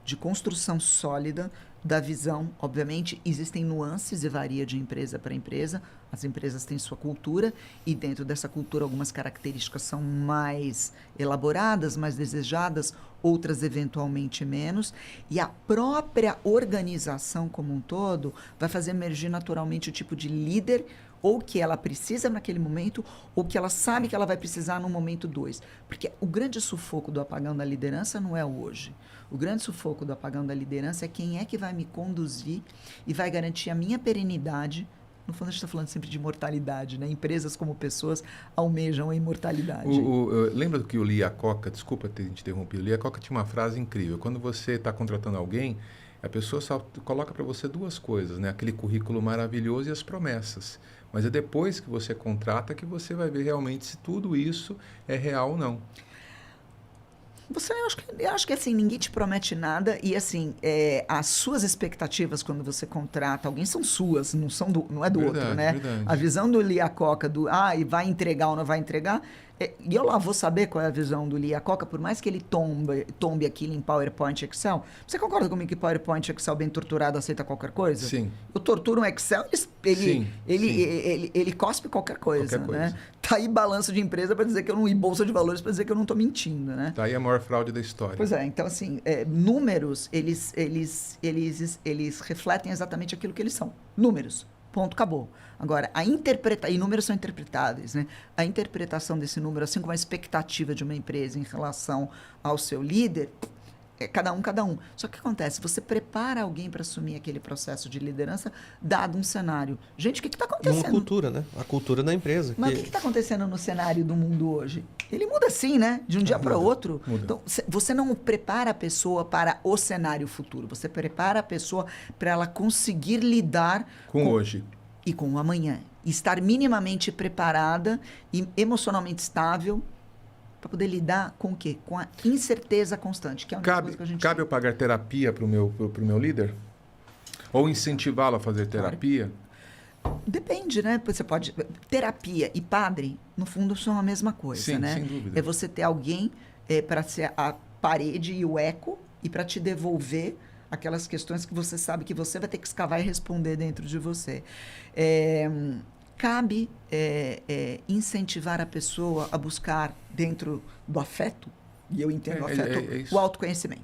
de construção sólida, da visão. Obviamente, existem nuances e varia de empresa para empresa. As empresas têm sua cultura e dentro dessa cultura algumas características são mais elaboradas, mais desejadas, outras eventualmente menos. E a própria organização como um todo vai fazer emergir naturalmente o tipo de líder ou que ela precisa naquele momento ou que ela sabe que ela vai precisar no momento 2. Porque o grande sufoco do apagão da liderança não é o hoje. O grande sufoco do apagão da liderança é quem é que vai me conduzir e vai garantir a minha perenidade. No fundo, a gente está falando sempre de imortalidade, né? Empresas como pessoas almejam a imortalidade. Lembra do que o Lee Iacocca, desculpa ter te interrompido, o Lee Iacocca tinha uma frase incrível. Quando você está contratando alguém, a pessoa só coloca para você duas coisas, né? Aquele currículo maravilhoso e as promessas. Mas é depois que você contrata que você vai ver realmente se tudo isso é real ou não. Eu acho que assim, ninguém te promete nada e assim, as suas expectativas quando você contrata alguém são suas, não é do outro, né? Verdade. A visão do Lee Iacocca e vai entregar ou não vai entregar, e eu lá vou saber qual é a visão do Lee Iacocca, por mais que ele tombe aquilo em PowerPoint e Excel. Você concorda comigo que PowerPoint e Excel bem torturado aceita qualquer coisa? Sim. Eu torturo um Excel, ele cospe qualquer coisa, né? Tá aí balanço de empresa para dizer que eu não... E bolsa de valores para dizer que eu não estou mentindo, né? Tá aí a maior fraude da história. Pois é, então assim, números, eles refletem exatamente aquilo que eles são. Números. Ponto, acabou. Agora, e números são interpretáveis, né? A interpretação desse número, assim como a expectativa de uma empresa em relação ao seu líder, é cada um. Só que o que acontece? Você prepara alguém para assumir aquele processo de liderança, dado um cenário. Gente, o que está acontecendo? Uma cultura, né? A cultura da empresa. Mas o que está acontecendo no cenário do mundo hoje? Ele muda assim, né? De um dia para outro. Muda. Então, você não prepara a pessoa para o cenário futuro. Você prepara a pessoa para ela conseguir lidar com hoje. E com o amanhã. E estar minimamente preparada e emocionalmente estável para poder lidar com o quê? Com a incerteza constante, que é uma das coisas que a gente Cabe eu pagar terapia para o meu líder? Ou incentivá-lo a fazer terapia? Depende, né? Você pode... Terapia e padre, no fundo, são a mesma coisa, Sim, né? sem dúvida. É você ter alguém para ser a parede e o eco e para te devolver aquelas questões que você sabe que você vai ter que escavar e responder dentro de você. Cabe incentivar a pessoa a buscar dentro do afeto, e eu entendo o afeto, o autoconhecimento.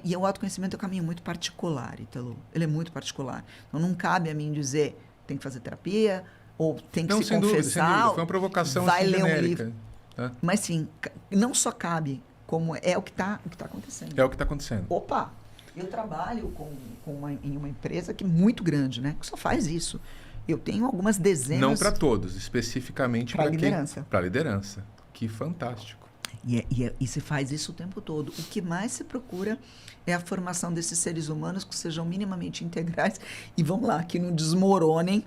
E o autoconhecimento é um caminho muito particular, Ítalo. Ele é muito particular. Então, não cabe a mim dizer, tem que fazer terapia, ou tem que se confessar. Dúvida, sem dúvida. Foi uma provocação vai assim, ler genérica. Um livro. Tá? Mas, sim, não só cabe, como é o que está acontecendo. É o que está acontecendo. Opa! Eu trabalho em uma empresa que é muito grande, né? Que só faz isso. Eu tenho algumas dezenas... Não para todos, especificamente para liderança. Para liderança. Que fantástico. E se faz isso o tempo todo. O que mais se procura é a formação desses seres humanos que sejam minimamente integrais e, vamos lá, que não desmoronem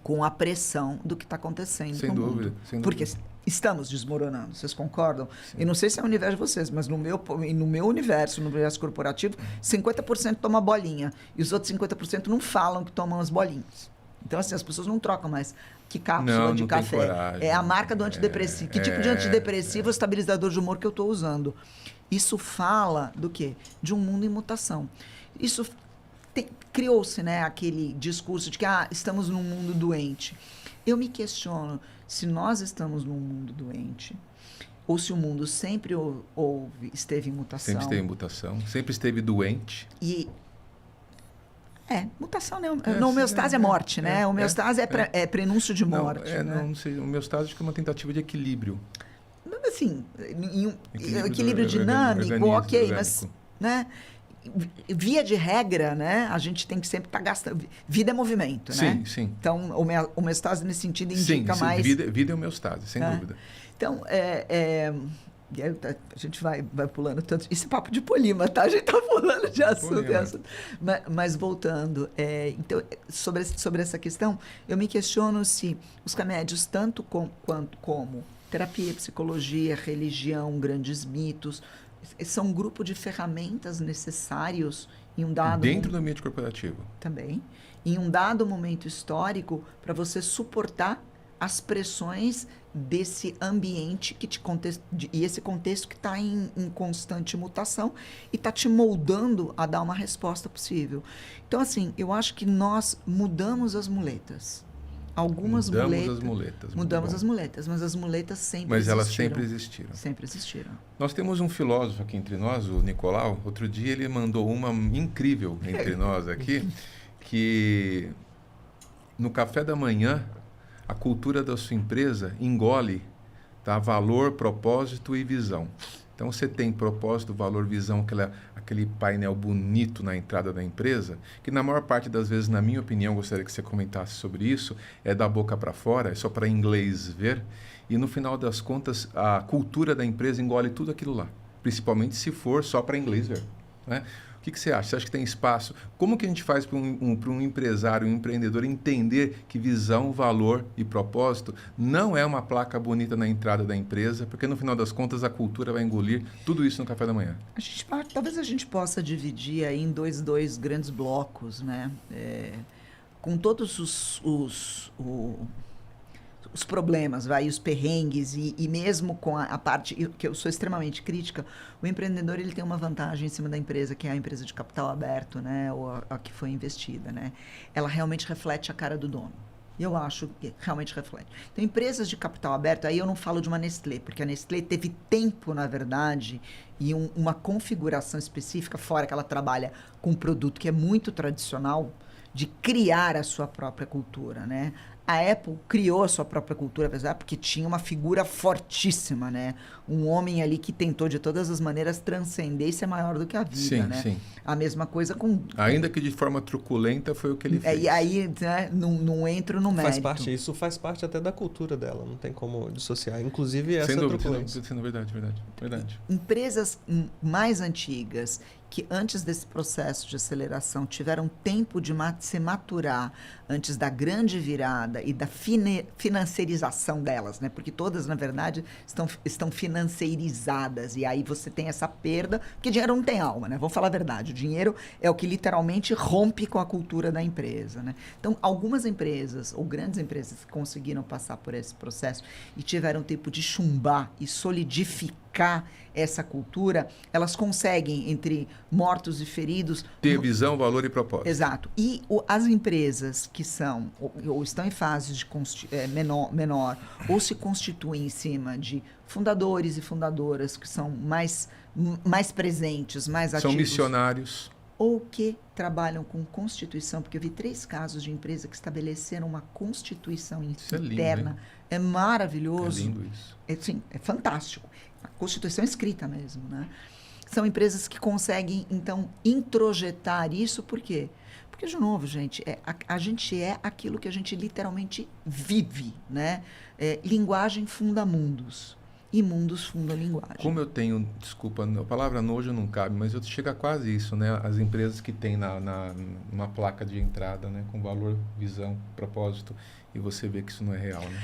com a pressão do que está acontecendo sem no dúvida, mundo. Sem Porque dúvida. Estamos desmoronando, vocês concordam? Sim. Eu não sei se é o universo de vocês, mas no meu universo, no universo corporativo, 50% toma bolinha e os outros 50% não falam que tomam as bolinhas. Então, assim, as pessoas não trocam mais que cápsula de café. Coragem, é a marca do antidepressivo. Que tipo de antidepressivo, estabilizador de humor que eu estou usando? Isso fala do quê? De um mundo em mutação. Isso criou-se, né, aquele discurso de que estamos num mundo doente. Eu me questiono se nós estamos num mundo doente ou se o mundo sempre esteve em mutação. Sempre esteve em mutação, sempre esteve doente. E Mutação não, homeostase é morte, né? Homeostase é prenúncio de morte. Não sei. Homeostase acho que é uma tentativa de equilíbrio. Assim, equilíbrio dinâmico, ok, orgânico. mas, né? Via de regra, né? A gente tem que sempre estar gastando. Vida é movimento, né? Sim. Então, homeostase nesse sentido indica mais. Vida é homeostase, sem dúvida. Então, a gente vai pulando tanto. Isso é papo de polímata, tá? A gente tá pulando de assunto. Mas voltando, então, sobre essa questão, eu me questiono se os remédios, tanto quanto como terapia, psicologia, religião, grandes mitos, são um grupo de ferramentas necessários em um dado dentro do ambiente corporativo. Também. Em um dado momento histórico, para você suportar as pressões desse ambiente e esse contexto que está em constante mutação e está te moldando a dar uma resposta possível. Então, assim, eu acho que nós mudamos as muletas. Mudamos as muletas, mas as muletas sempre existiram. Mas elas sempre existiram. Sempre existiram. Nós temos um filósofo aqui entre nós, o Nicolau. Outro dia ele mandou uma incrível entre nós aqui, que no café da manhã, a cultura da sua empresa engole, tá? Valor, propósito e visão. Então, você tem propósito, valor, visão, aquele painel bonito na entrada da empresa, que na maior parte das vezes, na minha opinião, gostaria que você comentasse sobre isso, é da boca para fora, é só para inglês ver, e no final das contas, a cultura da empresa engole tudo aquilo lá, principalmente se for só para inglês ver, né? O que você acha? Você acha que tem espaço? Como que a gente faz para um empresário, um empreendedor entender que visão, valor e propósito não é uma placa bonita na entrada da empresa, porque no final das contas a cultura vai engolir tudo isso no café da manhã? Talvez a gente possa dividir aí em dois grandes blocos, né? Com todos os problemas, os perrengues e mesmo com a parte que eu sou extremamente crítica, o empreendedor ele tem uma vantagem em cima da empresa, que é a empresa de capital aberto, né, ou a que foi investida, né? Ela realmente reflete a cara do dono. Eu acho que realmente reflete. Então, empresas de capital aberto, aí eu não falo de uma Nestlé, porque a Nestlé teve tempo, na verdade, e uma configuração específica, fora que ela trabalha com um produto que é muito tradicional, de criar a sua própria cultura, né? A Apple criou a sua própria cultura, apesar porque tinha uma figura fortíssima, né? Um homem ali que tentou de todas as maneiras transcender e ser maior do que a vida, né? Sim. A mesma coisa com... Ainda que de forma truculenta foi o que ele fez. E aí, né, não entro no mérito. Isso faz parte até da cultura dela, não tem como dissociar. Inclusive essa truculência. Sendo verdade. Empresas mais antigas que antes desse processo de aceleração tiveram tempo de se maturar antes da grande virada e da financiarização delas, né? Porque todas, na verdade, estão financeirizadas. E aí você tem essa perda, porque dinheiro não tem alma, né? Vamos falar a verdade. O dinheiro é o que literalmente rompe com a cultura da empresa, né? Então, algumas empresas, ou grandes empresas, que conseguiram passar por esse processo e tiveram tempo de chumbar e solidificar essa cultura, elas conseguem, entre mortos e feridos... ter visão, valor e propósito. Exato. E as empresas que são, ou estão em fase de menor, ou se constituem em cima de fundadores e fundadoras que são mais presentes, mais ativos... São missionários. Ou que trabalham com constituição, porque eu vi 3 casos de empresa que estabeleceram uma constituição interna. É maravilhoso. É lindo isso. É fantástico. A constituição escrita mesmo, né? São empresas que conseguem, então, introjetar isso, por quê? Porque, de novo, gente, a gente é aquilo que a gente literalmente vive, né? Linguagem funda mundos. E mundos fundam linguagem. Como eu tenho, desculpa, a palavra nojo não cabe, mas chega a quase isso, né? As empresas que têm numa placa de entrada, né? Com valor, visão, propósito, e você vê que isso não é real, né?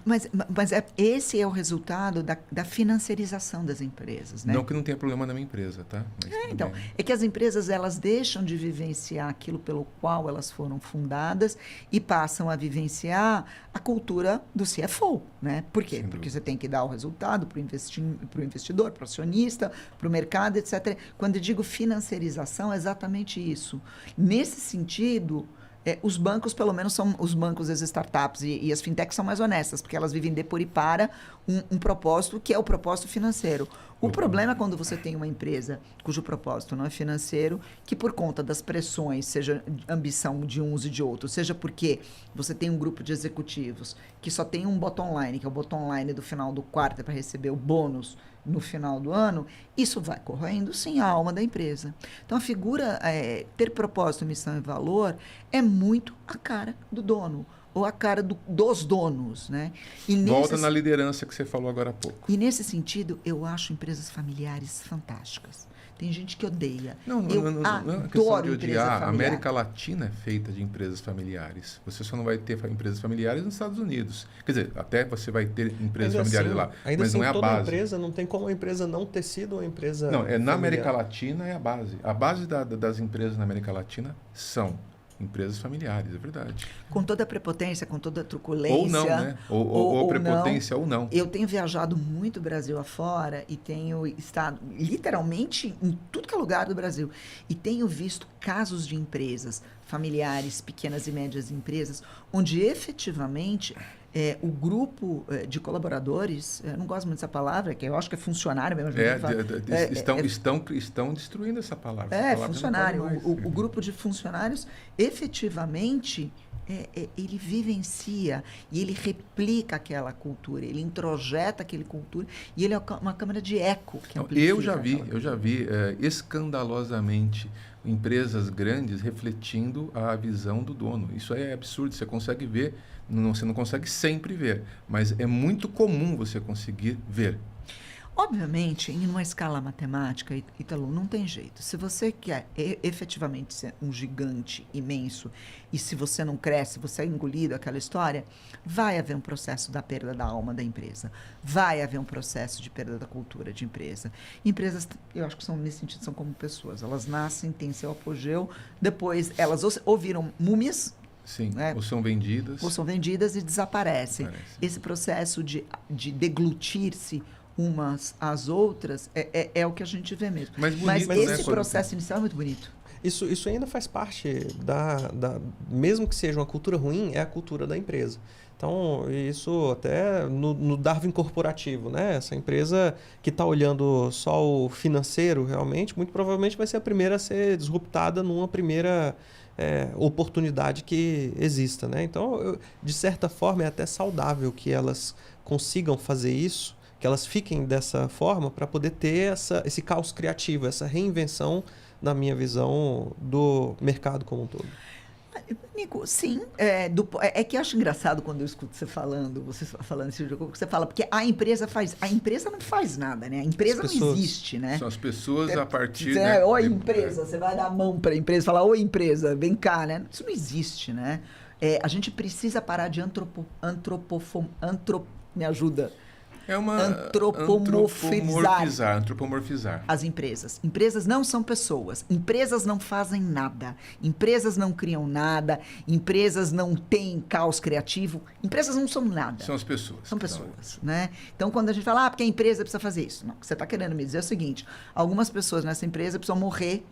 Mas esse é o resultado da financiarização das empresas, né? Não que não tenha problema na minha empresa, tá? Mas então, é que as empresas, elas deixam de vivenciar aquilo pelo qual elas foram fundadas e passam a vivenciar a cultura do CFO, né? Por quê? Porque você tem que dar o resultado para o investidor, para o acionista, para o mercado, etc. Quando eu digo financiarização, é exatamente isso. Nesse sentido... os bancos, pelo menos, são os bancos, as startups e as fintechs são mais honestas, porque elas vivem de por e para um propósito que é o propósito financeiro. O problema é quando você tem uma empresa cujo propósito não é financeiro, que por conta das pressões, seja ambição de uns e de outros, seja porque você tem um grupo de executivos que só tem um bottom line, que é o bottom line do final do quarto para receber o bônus no final do ano, isso vai corroendo, sim, a alma da empresa. Então, a figura, ter propósito, missão e valor, é muito a cara do dono, ou a cara dos donos, né? Volta na liderança que você falou agora há pouco. E nesse sentido, eu acho empresas familiares fantásticas. Tem gente que odeia. Não é questão de odiar. A América Latina é feita de empresas familiares. Você só não vai ter empresas familiares nos Estados Unidos. Quer dizer, até você vai ter empresas familiares lá, mas não é a base. Empresa, não tem como a empresa não ter sido uma empresa Não, familiar. Na América Latina é a base. A base das empresas na América Latina são empresas familiares, é verdade. Com toda a prepotência, com toda a truculência. Ou não, né? Ou prepotência ou não. Eu tenho viajado muito Brasil afora e tenho estado literalmente em tudo que é lugar do Brasil. E tenho visto casos de empresas familiares, pequenas e médias empresas, onde efetivamente o grupo de colaboradores, eu não gosto muito dessa palavra, que eu acho que é funcionário mesmo. Estão destruindo essa palavra. Funcionário. O grupo de funcionários, efetivamente, ele vivencia e ele replica aquela cultura, ele introjeta aquela cultura e ele é uma câmara de eco que amplifica. Eu já vi escandalosamente empresas grandes refletindo a visão do dono. Isso é absurdo, você consegue ver, você não consegue sempre ver, mas é muito comum você conseguir ver. Obviamente, em uma escala matemática, Ítalo, não tem jeito. Se você quer efetivamente ser um gigante imenso e se você não cresce, você é engolido, aquela história, vai haver um processo da perda da alma da empresa. Vai haver um processo de perda da cultura de empresa. Empresas, eu acho que são nesse sentido, são como pessoas. Elas nascem, têm seu apogeu, depois elas ou viram múmias, sim, né? Ou são vendidas e desaparecem. Esse processo de deglutir-se umas às outras é o que a gente vê mesmo. Mas esse processo inicial é muito bonito. Isso ainda faz parte mesmo que seja uma cultura ruim, é a cultura da empresa. Então, isso até no Darwin corporativo, né? Essa empresa que está olhando só o financeiro, realmente, muito provavelmente vai ser a primeira a ser disruptada numa primeira oportunidade que exista, né? Então, de certa forma, é até saudável que elas consigam fazer isso, que elas fiquem dessa forma para poder ter esse caos criativo, essa reinvenção, na minha visão, do mercado como um todo. Nico, sim. Que eu acho engraçado quando eu escuto você falando esse jogo, que você fala, porque a empresa não faz nada, né? A empresa não existe, né? São as pessoas a partir... Oi, empresa, você vai dar a mão para a empresa e falar, oi, empresa, vem cá, né? Isso não existe, né? A gente precisa parar de me ajuda. Antropomorfizar as empresas. Empresas não são pessoas. Empresas não fazem nada. Empresas não criam nada. Empresas não têm caos criativo. Empresas não são nada. São as pessoas. São pessoas, né? Então, quando a gente fala, porque a empresa precisa fazer isso. Não, o que você está querendo me dizer é o seguinte, algumas pessoas nessa empresa precisam morrer,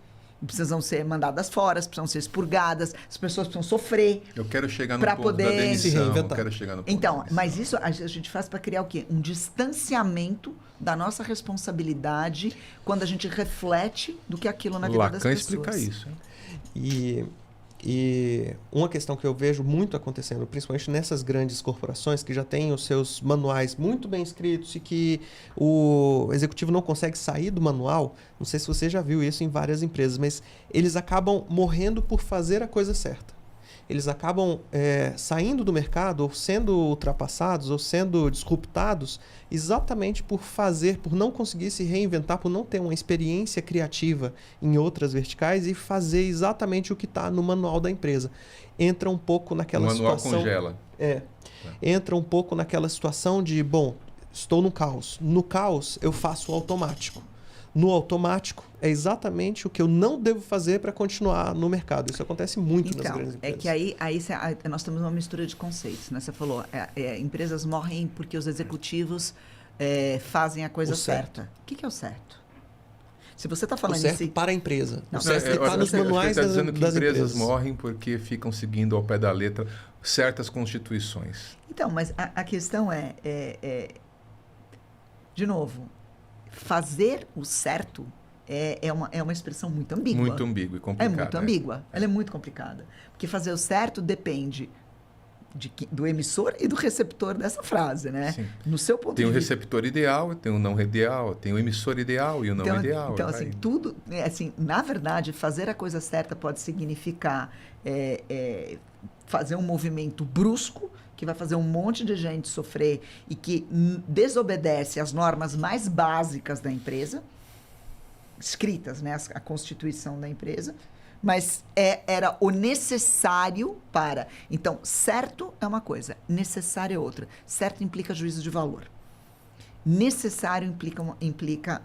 precisam ser mandadas fora, precisam ser expurgadas, as pessoas precisam sofrer. Eu quero chegar no ponto da demissão, eu quero chegar no ponto da demissão. Mas isso a gente faz para criar o quê? Um distanciamento da nossa responsabilidade quando a gente reflete do que aquilo na vida das pessoas. Lacan explica isso. E uma questão que eu vejo muito acontecendo, principalmente nessas grandes corporações que já têm os seus manuais muito bem escritos e que o executivo não consegue sair do manual, não sei se você já viu isso em várias empresas, mas eles acabam morrendo por fazer a coisa certa. Eles acabam saindo do mercado, ou sendo ultrapassados, ou sendo disruptados, exatamente por não conseguir se reinventar, por não ter uma experiência criativa em outras verticais e fazer exatamente o que está no manual da empresa. Entra um pouco naquela situação... O manual congela. Entra um pouco naquela situação de, estou no caos. No caos, eu faço o automático. No automático, é exatamente o que eu não devo fazer para continuar no mercado. Isso acontece muito nas grandes empresas. É que aí nós temos uma mistura de conceitos, né? Você falou, empresas morrem porque os executivos fazem a coisa certa. O que é o certo? Se você está falando o certo para a empresa. Não, o certo está nos manuais das empresas. Empresas morrem porque ficam seguindo ao pé da letra certas constituições. Então, mas a questão de novo, fazer o certo é uma expressão muito ambígua. Muito ambígua e complicada. É muito ambígua. Ela é muito complicada. Porque fazer o certo depende do emissor e do receptor dessa frase, né? Sim. No seu ponto Tem de o vista. receptor ideal, tem o não ideal, tem o emissor ideal e o não ideal. Então, assim, tudo... assim, na verdade, fazer a coisa certa pode significar fazer um movimento brusco que vai fazer um monte de gente sofrer e que desobedece às normas mais básicas da empresa, escritas, né? A constituição da empresa, mas era o necessário para... Então, certo é uma coisa, necessário é outra. Certo implica juízo de valor. Necessário implica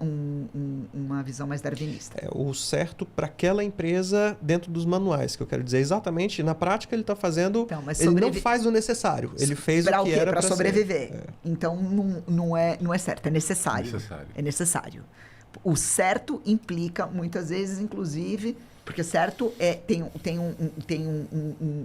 uma visão mais darwinista. O certo para aquela empresa dentro dos manuais, que eu quero dizer. Exatamente, na prática ele está fazendo... Então, mas ele não faz o necessário, ele fez o que era para sobreviver. ser. Então, não é certo, é necessário. É necessário. O certo implica, muitas vezes, inclusive... Porque certo tem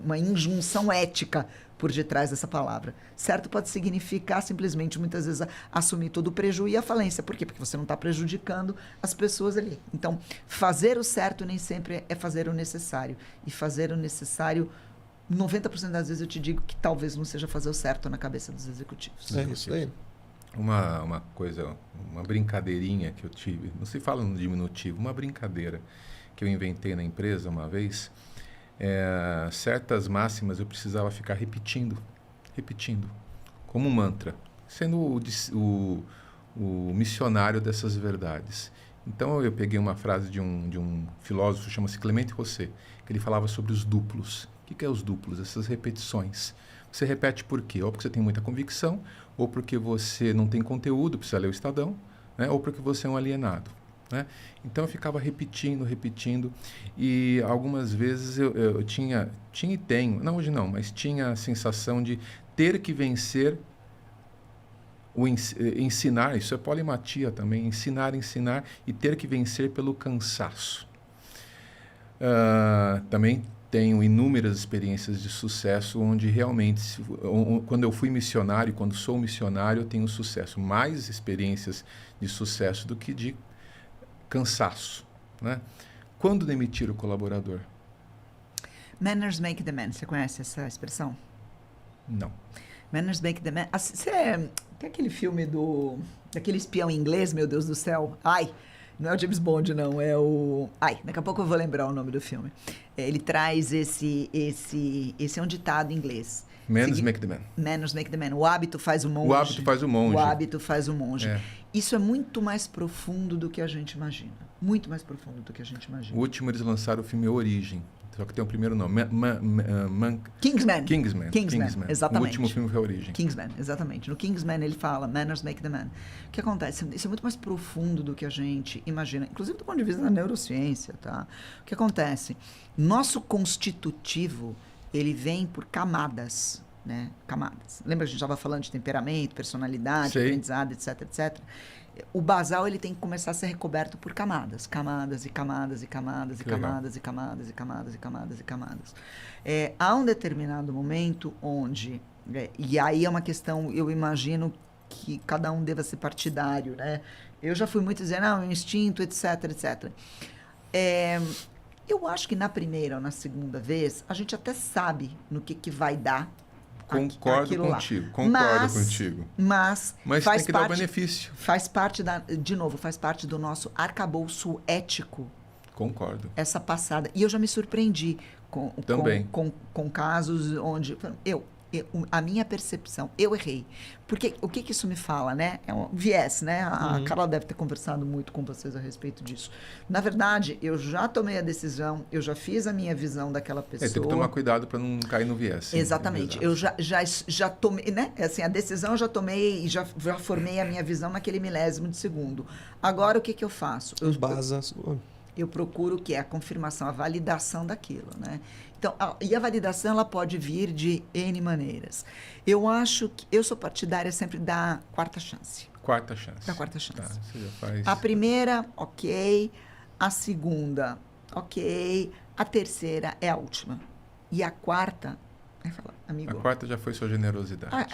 uma injunção ética por detrás dessa palavra. Certo pode significar simplesmente, muitas vezes, assumir todo o prejuízo e a falência. Por quê? Porque você não está prejudicando as pessoas ali. Então, fazer o certo nem sempre é fazer o necessário. E fazer o necessário, 90% das vezes eu te digo que talvez não seja fazer o certo na cabeça dos executivos. É isso aí. Uma coisa, uma brincadeirinha que eu tive, não se fala no diminutivo, uma brincadeira que eu inventei na empresa uma vez, certas máximas eu precisava ficar repetindo, como um mantra, sendo o missionário dessas verdades. Então eu peguei uma frase de um filósofo, chama-se Clemente Rosset, que ele falava sobre os duplos. O que é os duplos? Essas repetições. Você repete por quê? Ou porque você tem muita convicção, ou porque você não tem conteúdo, precisa ler o Estadão, né? Ou porque você é um alienado. Né? Então eu ficava repetindo, e algumas vezes eu tinha e tenho, não hoje não, mas tinha a sensação de ter que vencer ensinar, isso é polimatia também, ensinar e ter que vencer pelo cansaço. Também tenho inúmeras experiências de sucesso onde realmente, quando eu fui missionário, quando sou missionário, eu tenho sucesso, mais experiências de sucesso do que de cansaço, né? Quando demitir o colaborador? Manners make the man. Você conhece essa expressão? Não. Manners make the man. Tem aquele filme daquele espião inglês, meu Deus do céu. Não é o James Bond, não. É o... daqui a pouco eu vou lembrar o nome do filme. Ele traz esse é um ditado em inglês. Manners make the man. Manners make the man. O hábito faz o monge. O hábito faz o monge. O hábito faz o monge. Isso é muito mais profundo do que a gente imagina. Muito mais profundo do que a gente imagina. O último eles lançaram o filme Origem. Só que tem o primeiro nome. Kingsman. Kingsman. Exatamente. O último filme foi Origem. Kingsman, exatamente. No Kingsman ele fala, manners make the man. O que acontece? Isso é muito mais profundo do que a gente imagina. Inclusive do ponto de vista da neurociência, tá? O que acontece? Nosso constitutivo, ele vem por camadas, né? Camadas. Lembra que a gente estava falando de temperamento, personalidade, aprendizado, etc. O basal ele tem que começar a ser recoberto por camadas. Camadas. Há um determinado momento onde... e aí é uma questão, eu imagino que cada um deva ser partidário, né? Eu já fui muito dizer, não, instinto, etc. Eu acho que na primeira ou na segunda vez, a gente até sabe no que vai dar. Concordo contigo. Mas faz tem que parte, dar o benefício. Faz parte do nosso arcabouço ético. Concordo. Essa passada. E eu já me surpreendi com casos onde a minha percepção, eu errei. Porque o que isso me fala, né? É um viés, né? A Carla deve ter conversado muito com vocês a respeito disso. Na verdade, eu já tomei a decisão, eu já fiz a minha visão daquela pessoa. Tem que tomar cuidado para não cair no viés. Sim, exatamente. Eu já tomei, né? Assim, a decisão eu já tomei e já formei a minha visão naquele milésimo de segundo. Agora, o que eu faço? Eu procuro o que é a confirmação, a validação daquilo, né? Então, e a validação ela pode vir de N maneiras. Eu acho que eu sou partidária sempre da quarta chance. Da quarta chance. Tá, você já faz... A primeira, ok. A segunda, ok. A terceira é a última. E a quarta, amigo. A quarta já foi sua generosidade.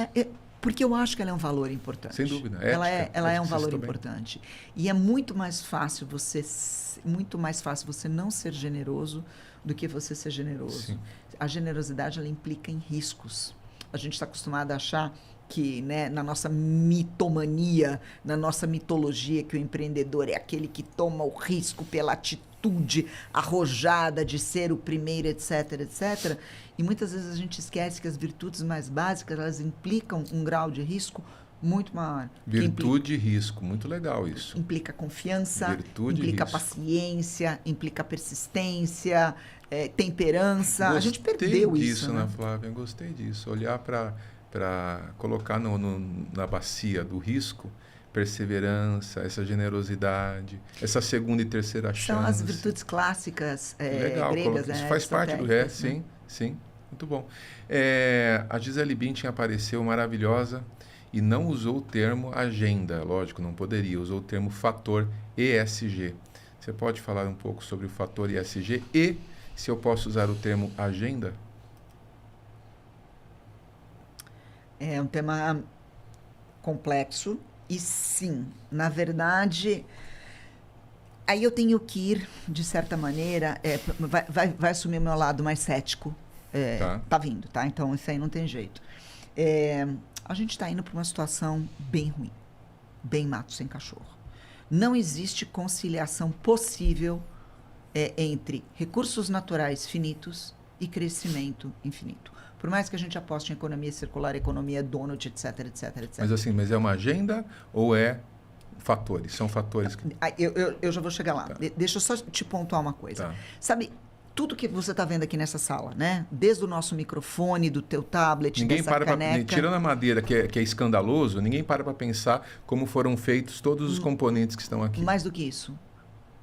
Porque eu acho que ela é um valor importante. Sem dúvida. Ela é um Ética, valor também. importante. E é muito mais fácil você não ser generoso do que você ser generoso. Sim. A generosidade, ela implica em riscos. A gente está acostumado a achar que, né, na nossa mitomania, na nossa mitologia, que o empreendedor é aquele que toma o risco pela atitude arrojada de ser o primeiro, etc, etc. E muitas vezes a gente esquece que as virtudes mais básicas, elas implicam um grau de risco muito maior. Virtude e risco, muito legal isso. Implica confiança, Virtude e implica risco. paciência, implica persistência, temperança. A gente Gostei perdeu disso, isso, né, né? Flávia? Gostei disso. Olhar para colocar na bacia do risco perseverança, essa generosidade, essa segunda e terceira chance. São as virtudes clássicas Legal, gregas, isso né? faz parte do esotéricas, né? sim, sim, muito bom. A Gisele Bündchen apareceu maravilhosa e não usou o termo agenda, lógico, não poderia, usou o termo fator ESG. Você pode falar um pouco sobre o fator ESG e se eu posso usar o termo agenda? É um tema complexo e sim, na verdade, aí eu tenho que ir, de certa maneira, vai assumir o meu lado mais cético. Tá vindo, tá? Então, isso aí não tem jeito. A gente está indo para uma situação bem ruim, bem mato sem cachorro. Não existe conciliação possível entre recursos naturais finitos e crescimento infinito. Por mais que a gente aposte em economia circular, economia donut, etc, etc, etc. Mas é uma agenda ou é fatores? São fatores que... Eu já vou chegar lá. Tá. Deixa eu só te pontuar uma coisa. Tá. Sabe, tudo que você está vendo aqui nessa sala, né? Desde o nosso microfone, do teu tablet, Ninguém dessa para caneca... tirando a madeira, que é escandaloso, ninguém para pensar como foram feitos todos os componentes que estão aqui. Mais do que isso,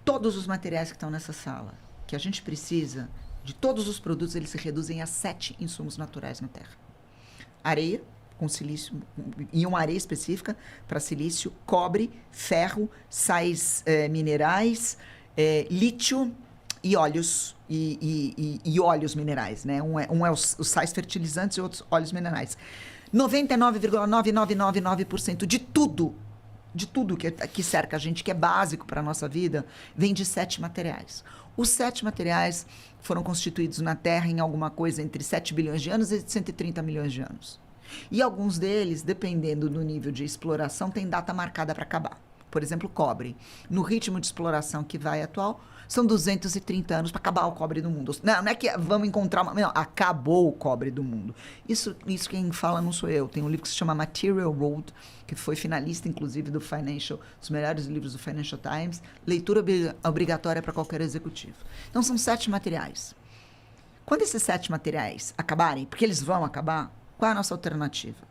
todos os materiais que estão nessa sala, que a gente precisa, de todos os produtos, eles se reduzem a 7 insumos naturais na Terra. Areia, com silício, e uma areia específica para silício, cobre, ferro, sais minerais, lítio e óleos, e óleos minerais, né? Um é os sais fertilizantes e outros óleos minerais. 99,9999% de tudo que cerca a gente, que é básico para a nossa vida, vem de 7 materiais. Os 7 materiais foram constituídos na Terra em alguma coisa entre 7 bilhões de anos e 130 milhões de anos. E alguns deles, dependendo do nível de exploração, tem data marcada para acabar. Por exemplo, cobre. No ritmo de exploração que vai atual, são 230 anos para acabar o cobre do mundo. Não é que vamos encontrar uma... Não, acabou o cobre do mundo. Isso quem fala não sou eu. Tem um livro que se chama Material World, que foi finalista, inclusive, dos melhores livros do Financial Times. Leitura obrigatória para qualquer executivo. Então, são 7 materiais. Quando esses 7 materiais acabarem, porque eles vão acabar, qual é a nossa alternativa?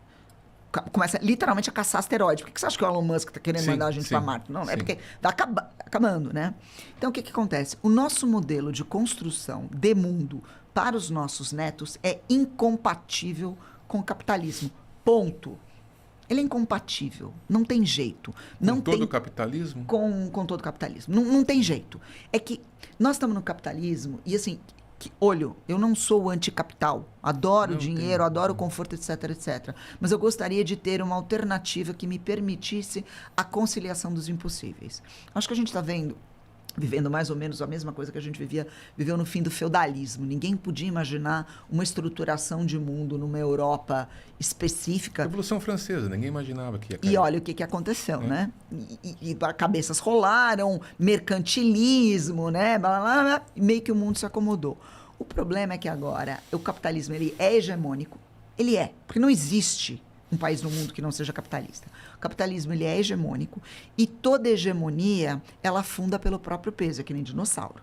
Começa literalmente a caçar asteroide. Por que você acha que o Elon Musk está querendo mandar a gente para Marte? Não, é porque está acabando, né? Então, o que acontece? O nosso modelo de construção de mundo para os nossos netos é incompatível com o capitalismo. Ponto. Ele é incompatível. Não tem jeito. Com todo o capitalismo? Com todo o capitalismo. Não tem jeito. É que nós estamos no capitalismo e, assim... eu não sou anticapital, adoro dinheiro, adoro o conforto, etc, etc. Mas eu gostaria de ter uma alternativa que me permitisse a conciliação dos impossíveis. Acho que a gente está vivendo mais ou menos a mesma coisa que a gente viveu no fim do feudalismo. Ninguém podia imaginar uma estruturação de mundo numa Europa específica. Revolução Francesa, ninguém imaginava que ia cair. E olha o que aconteceu, né? E cabeças rolaram, mercantilismo, né? Blá, blá, blá, e meio que o mundo se acomodou. O problema é que agora o capitalismo ele é hegemônico. Ele é, porque não existe um país no mundo que não seja capitalista. O capitalismo ele é hegemônico e toda hegemonia ela afunda pelo próprio peso, é que nem dinossauro.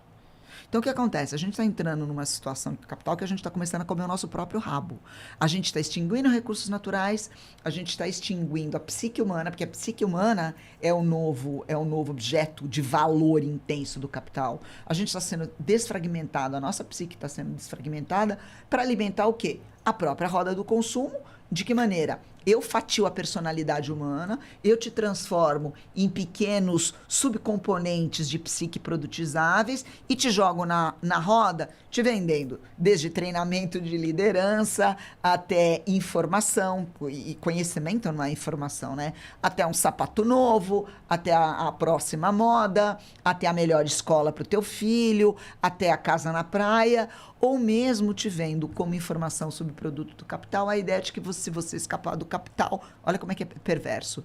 Então, o que acontece? A gente está entrando numa situação de capital que a gente está começando a comer o nosso próprio rabo. A gente está extinguindo recursos naturais, a gente está extinguindo a psique humana, porque a psique humana é o novo objeto de valor intenso do capital. A gente está sendo desfragmentado, a nossa psique está sendo desfragmentada para alimentar o quê? A própria roda do consumo, De que maneira? Eu fatio a personalidade humana, eu te transformo em pequenos subcomponentes de psique produtizáveis e te jogo na roda, te vendendo desde treinamento de liderança até informação, e conhecimento não é informação, né? Até um sapato novo, até a próxima moda, até a melhor escola para o teu filho, até a casa na praia, ou mesmo te vendo como informação sobre o produto do capital, a ideia de que se você escapar do capital, olha como é que é perverso,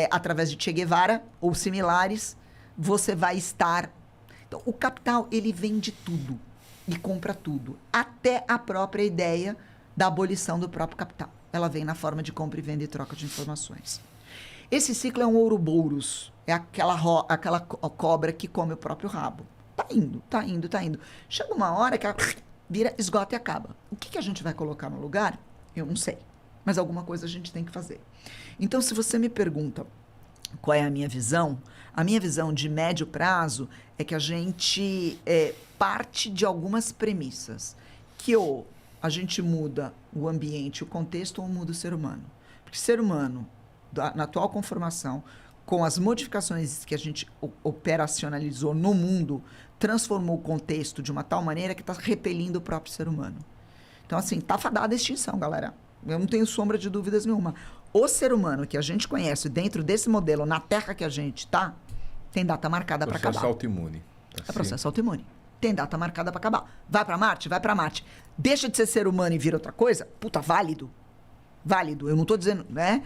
através de Che Guevara ou similares, você vai estar... Então, o capital, ele vende tudo e compra tudo, até a própria ideia da abolição do próprio capital. Ela vem na forma de compra e venda e troca de informações. Esse ciclo é um Ouroboros, é aquela cobra que come o próprio rabo. Tá indo. Chega uma hora que ela vira, esgota e acaba. O que a gente vai colocar no lugar? Eu não sei. Mas alguma coisa a gente tem que fazer. Então, se você me pergunta qual é a minha visão de médio prazo é que a gente parte de algumas premissas. Que ou a gente muda o ambiente, o contexto, ou muda o ser humano. Porque ser humano, na atual conformação, com as modificações que a gente operacionalizou no mundo, transformou o contexto de uma tal maneira que está repelindo o próprio ser humano. Então, assim, está fadada a extinção, galera. Eu não tenho sombra de dúvidas nenhuma. O ser humano que a gente conhece dentro desse modelo, na Terra que a gente está, tem data marcada para acabar. Processo autoimune. É processo autoimune. Tem data marcada para acabar. Vai para Marte? Vai para Marte. Deixa de ser ser humano e vira outra coisa? Puta, válido. Válido. Eu não estou dizendo, né?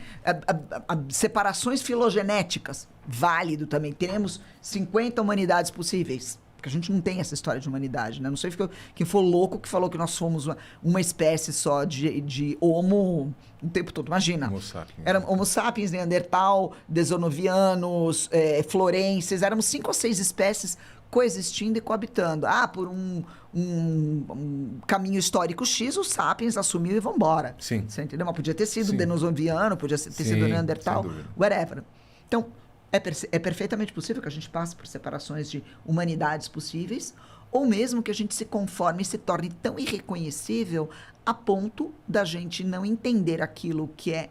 Separações filogenéticas, válido também. Teremos 50 humanidades possíveis. Porque a gente não tem essa história de humanidade, né? Não sei quem foi louco que falou que nós somos uma espécie só de homo o tempo todo. Imagina. Homo sapiens. Era Homo sapiens, Neandertal, Desonovianos, Florenses. Éramos 5 ou 6 espécies coexistindo e coabitando. Por um caminho histórico X, os sapiens assumiu e vão embora. Sim. Você entendeu? Mas podia ter sido Sim. Denosoviano, podia ter sido Neandertal, whatever. Então, é perfeitamente possível que a gente passe por separações de humanidades possíveis, ou mesmo que a gente se conforme e se torne tão irreconhecível a ponto da gente não entender aquilo que é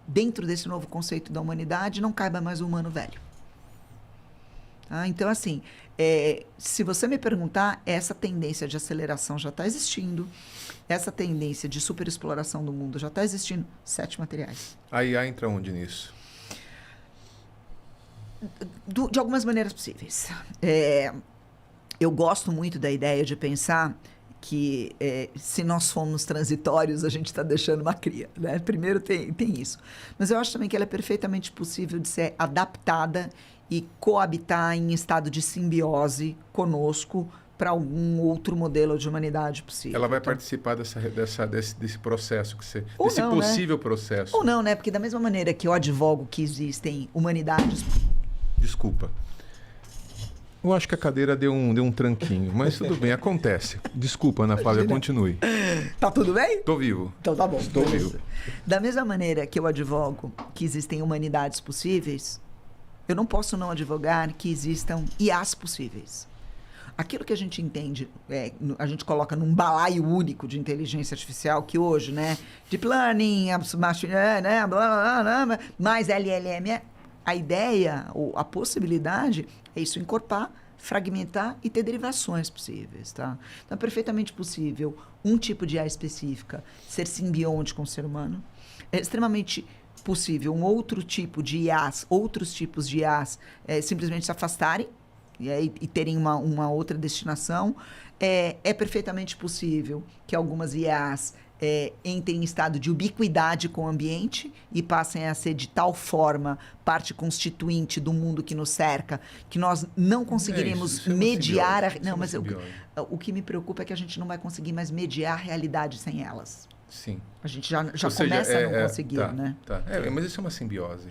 dentro desse novo conceito da humanidade, não caiba mais o humano velho. Então, assim, se você me perguntar, essa tendência de aceleração já está existindo, essa tendência de superexploração do mundo já está existindo. 7 materiais. A IA entra onde nisso? De algumas maneiras possíveis. Eu gosto muito da ideia de pensar que se nós formos transitórios, a gente está deixando uma cria, né? Primeiro tem isso. Mas eu acho também que ela é perfeitamente possível de ser adaptada e coabitar em estado de simbiose conosco para algum outro modelo de humanidade possível. Ela vai participar desse processo, desse não, possível né? processo. Ou não, né? Porque da mesma maneira que eu advogo que existem humanidades... Desculpa. Eu acho que a cadeira deu um tranquinho, mas tudo bem, acontece. Desculpa, Ana Flávia, continue. Tá tudo bem? Tô vivo. Então tá bom. Estou vivo. Da mesma maneira que eu advogo que existem humanidades possíveis, eu não posso não advogar que existam IAs possíveis. Aquilo que a gente entende, a gente coloca num balaio único de inteligência artificial, que hoje, né, deep learning, né, mais LLM, a ideia, ou a possibilidade, é isso encorpar, fragmentar e ter derivações possíveis, tá? Então, é perfeitamente possível um tipo de IA específica ser simbionte com o ser humano. É extremamente possível um outro tipo de IAs, outros tipos de IAs simplesmente se afastarem e terem uma outra destinação. É perfeitamente possível que algumas IAs entrem em estado de ubiquidade com o ambiente e passem a ser de tal forma parte constituinte do mundo que nos cerca que nós não conseguiremos mediar... O que me preocupa é que a gente não vai conseguir mais mediar a realidade sem elas. Sim. A gente já começa a não conseguir, né? Tá. Mas isso é uma simbiose.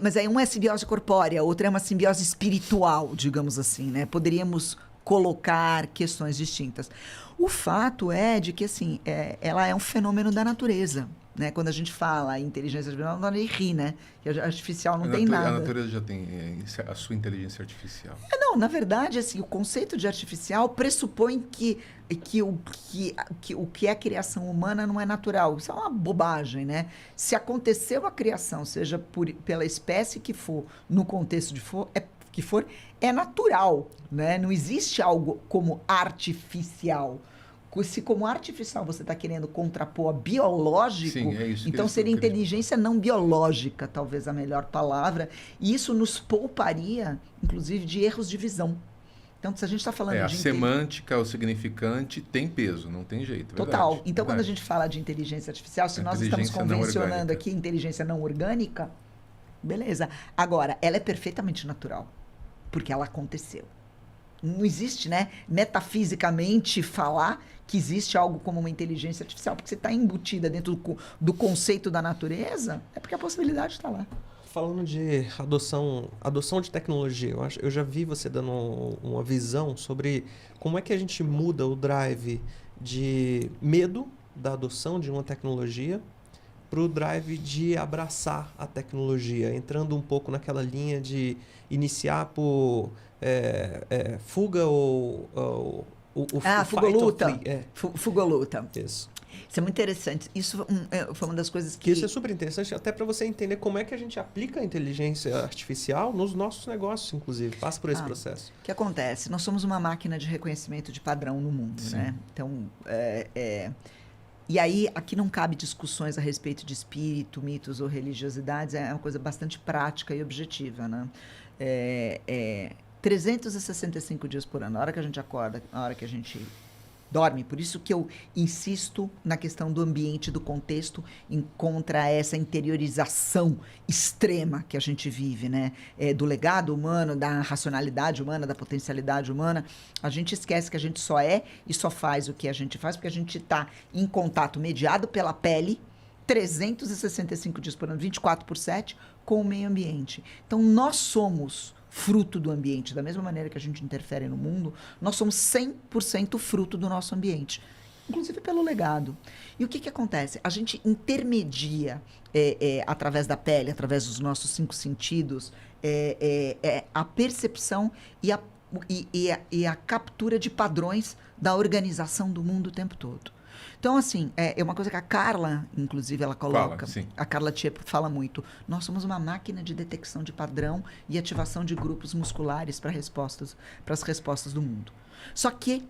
Mas aí uma é simbiose corpórea, outra é uma simbiose espiritual, digamos assim, né? Poderíamos colocar questões distintas. O fato é de que, assim, ela é um fenômeno da natureza. Né? Quando a gente fala em inteligência artificial, não nem ri, né? Que a artificial não tem nada. A natureza já tem a sua inteligência artificial. Não, na verdade, assim, o conceito de artificial pressupõe que o que é criação humana não é natural. Isso é uma bobagem, né? Se aconteceu a criação, seja pela espécie que for, no contexto que for, é natural, né? Não existe algo como artificial. Se como artificial você está querendo contrapor a biológico, sim, é isso então seria inteligência não biológica, talvez a melhor palavra, e isso nos pouparia, inclusive, de erros de visão. Então, se a gente está falando de... A semântica, o significante tem peso, não tem jeito. Total. Verdade, então, verdade. quando a gente fala de inteligência artificial, se nós estamos convencionando aqui inteligência não orgânica, beleza. Agora, ela é perfeitamente natural, porque ela aconteceu. Não existe, né, metafisicamente falar que existe algo como uma inteligência artificial, porque você está embutida dentro do conceito da natureza, é porque a possibilidade está lá. Falando de adoção de tecnologia, eu já vi você dando uma visão sobre como é que a gente muda o drive de medo da adoção de uma tecnologia para o drive de abraçar a tecnologia, entrando um pouco naquela linha de iniciar por fuga ou fuga ou luta. Fuga ou luta. Isso. Isso é muito interessante. Isso foi uma das coisas que... Isso é super interessante, até para você entender como é que a gente aplica a inteligência artificial nos nossos negócios, inclusive. Passa por esse processo. O que acontece? Nós somos uma máquina de reconhecimento de padrão no mundo, sim, né? Então, e aí, aqui não cabe discussões a respeito de espírito, mitos ou religiosidades. É uma coisa bastante prática e objetiva, né? 365 dias por ano, na hora que a gente acorda, na hora que a gente dorme. Por isso que eu insisto na questão do ambiente, do contexto, contra essa interiorização extrema que a gente vive, né? Do legado humano, da racionalidade humana, da potencialidade humana. A gente esquece que a gente só é e só faz o que a gente faz, porque a gente está em contato mediado pela pele, 365 dias por ano, 24/7, com o meio ambiente. Então, nós somos fruto do ambiente. Da mesma maneira que a gente interfere no mundo, nós somos 100% fruto do nosso ambiente, inclusive pelo legado. E o que acontece? A gente intermedia, através da pele, através dos nossos 5 sentidos, a percepção e a captura de padrões da organização do mundo o tempo todo. Então, assim, é uma coisa que a Carla, inclusive, ela coloca. A Carla Tiepo fala muito. Nós somos uma máquina de detecção de padrão e ativação de grupos musculares para as respostas do mundo. Só que,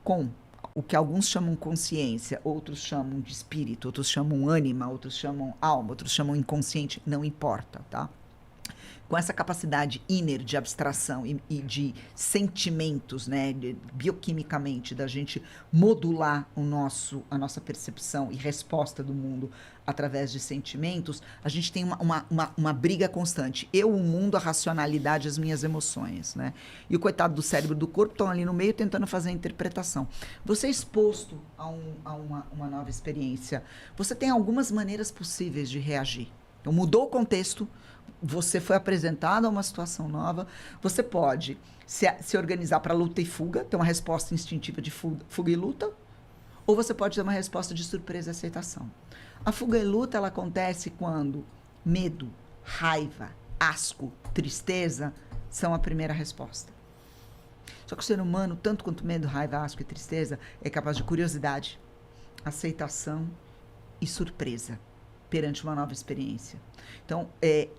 com o que alguns chamam consciência, outros chamam de espírito, outros chamam ânima, outros chamam alma, outros chamam inconsciente, não importa, tá? Com essa capacidade inner de abstração e de sentimentos, né, bioquimicamente, da gente modular a nossa percepção e resposta do mundo através de sentimentos, a gente tem uma briga constante. Eu, o mundo, a racionalidade, as minhas emoções, né? E o coitado do cérebro do corpo estão ali no meio tentando fazer a interpretação. Você é exposto a uma nova experiência. Você tem algumas maneiras possíveis de reagir. Então, mudou o contexto, você foi apresentado a uma situação nova, você pode se organizar para luta e fuga, ter uma resposta instintiva de fuga e luta, ou você pode ter uma resposta de surpresa e aceitação. A fuga e luta, ela acontece quando medo, raiva, asco, tristeza são a primeira resposta. Só que o ser humano, tanto quanto medo, raiva, asco e tristeza, é capaz de curiosidade, aceitação e surpresa perante uma nova experiência. Então,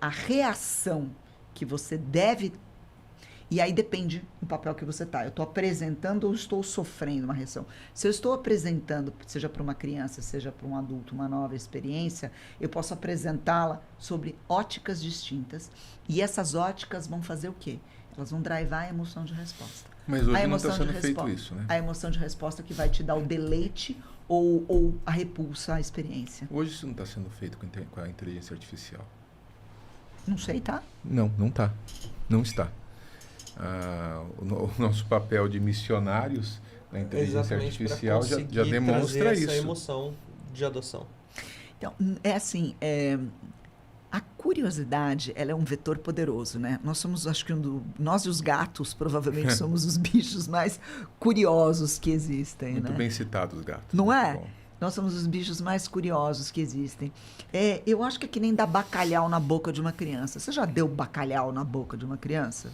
a reação que você deve... E aí depende do papel que você está. Eu estou apresentando ou estou sofrendo uma reação? Se eu estou apresentando, seja para uma criança, seja para um adulto, uma nova experiência, eu posso apresentá-la sobre óticas distintas. E essas óticas vão fazer o quê? Elas vão drivar a emoção de resposta. Mas hoje não está sendo feito isso, né? A emoção de resposta que vai te dar o deleite ou a repulsa à experiência. Hoje isso não está sendo feito com a inteligência artificial. Não sei, tá? Não está. Não está. O nosso papel de missionários da inteligência artificial já demonstra isso. Essa emoção de adoção. Então, a curiosidade, ela é um vetor poderoso, né? Nós somos, acho que nós e os gatos, provavelmente, somos os bichos mais curiosos que existem, Muito né? bem citados, os gatos. Não é? Bom. Nós somos os bichos mais curiosos que existem. Eu acho que é que nem dar bacalhau na boca de uma criança. Você já deu bacalhau na boca de uma criança?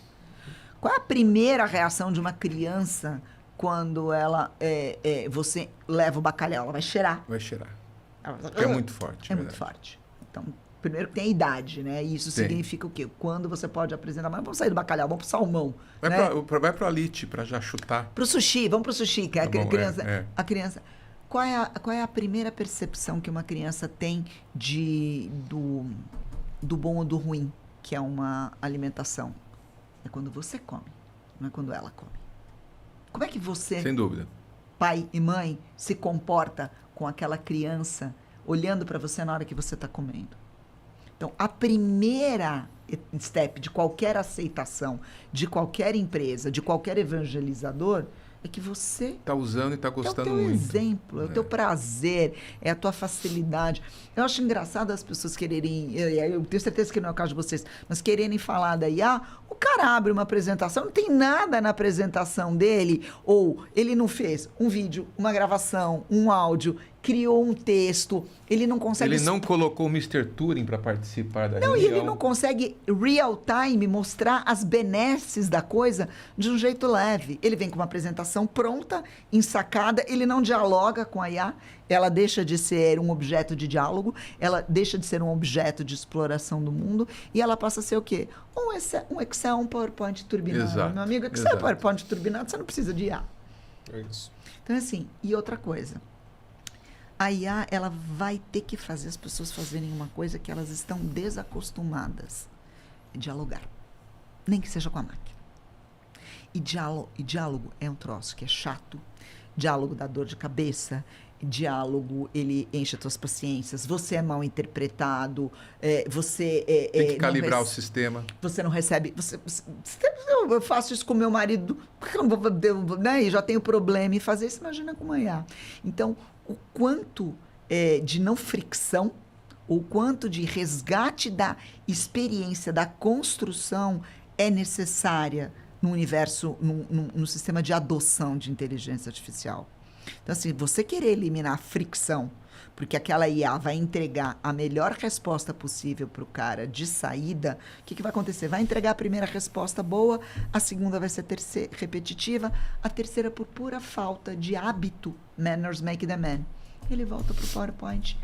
Qual é a primeira reação de uma criança quando você leva o bacalhau? Ela vai cheirar. Vai cheirar. Ela vai... Porque é muito forte. É muito forte. Então, primeiro que tem a idade, né? E isso significa o quê? Quando você pode apresentar... Mas vamos sair do bacalhau, vamos pro salmão. Vai pro alite, para já chutar. Pro sushi, vamos pro sushi. Que Tá bom, a criança... Qual é a primeira percepção que uma criança tem do bom ou do ruim, que é uma alimentação? É quando você come, não é quando ela come. Como é que você, sem dúvida, pai e mãe, se comporta com aquela criança olhando para você na hora que você está comendo? Então, a primeira step de qualquer aceitação, de qualquer empresa, de qualquer evangelizador, é que você está usando e está gostando muito. É o teu exemplo, é o teu prazer, é a tua facilidade. Eu acho engraçado as pessoas quererem, eu tenho certeza que não é o caso de vocês, mas quererem falar da IA, o cara abre uma apresentação, não tem nada na apresentação dele, ou ele não fez um vídeo, uma gravação, um áudio, criou um texto, ele não consegue... Ele não colocou o Mr. Turing para participar da reunião. Não, e ele não consegue real time mostrar as benesses da coisa de um jeito leve. Ele vem com uma apresentação pronta, ensacada, ele não dialoga com a IA, ela deixa de ser um objeto de diálogo, ela deixa de ser um objeto de exploração do mundo e ela passa a ser o quê? Um Excel, um PowerPoint turbinado. Exato, Meu amigo, Excel e PowerPoint turbinado, você não precisa de IA. É isso. Então, assim, e outra coisa... A IA, ela vai ter que fazer as pessoas fazerem uma coisa que elas estão desacostumadas. Dialogar. Nem que seja com a máquina. E diálogo é um troço que é chato. Diálogo dá dor de cabeça. Diálogo, ele enche as tuas paciências. Você é mal interpretado. Você... tem que calibrar o sistema. Você não recebe... eu faço isso com meu marido. Porque eu não vou... Né? Eu já tenho problema em fazer isso. Imagina com uma IA. Então... o quanto de não fricção, o quanto de resgate da experiência, da construção é necessária no universo, no sistema de adoção de inteligência artificial. Então, assim, você querer eliminar a fricção, porque aquela IA vai entregar a melhor resposta possível para o cara de saída, o que vai acontecer? Vai entregar a primeira resposta boa, a segunda vai ser repetitiva, a terceira por pura falta de hábito, manners make the man. Ele volta para o PowerPoint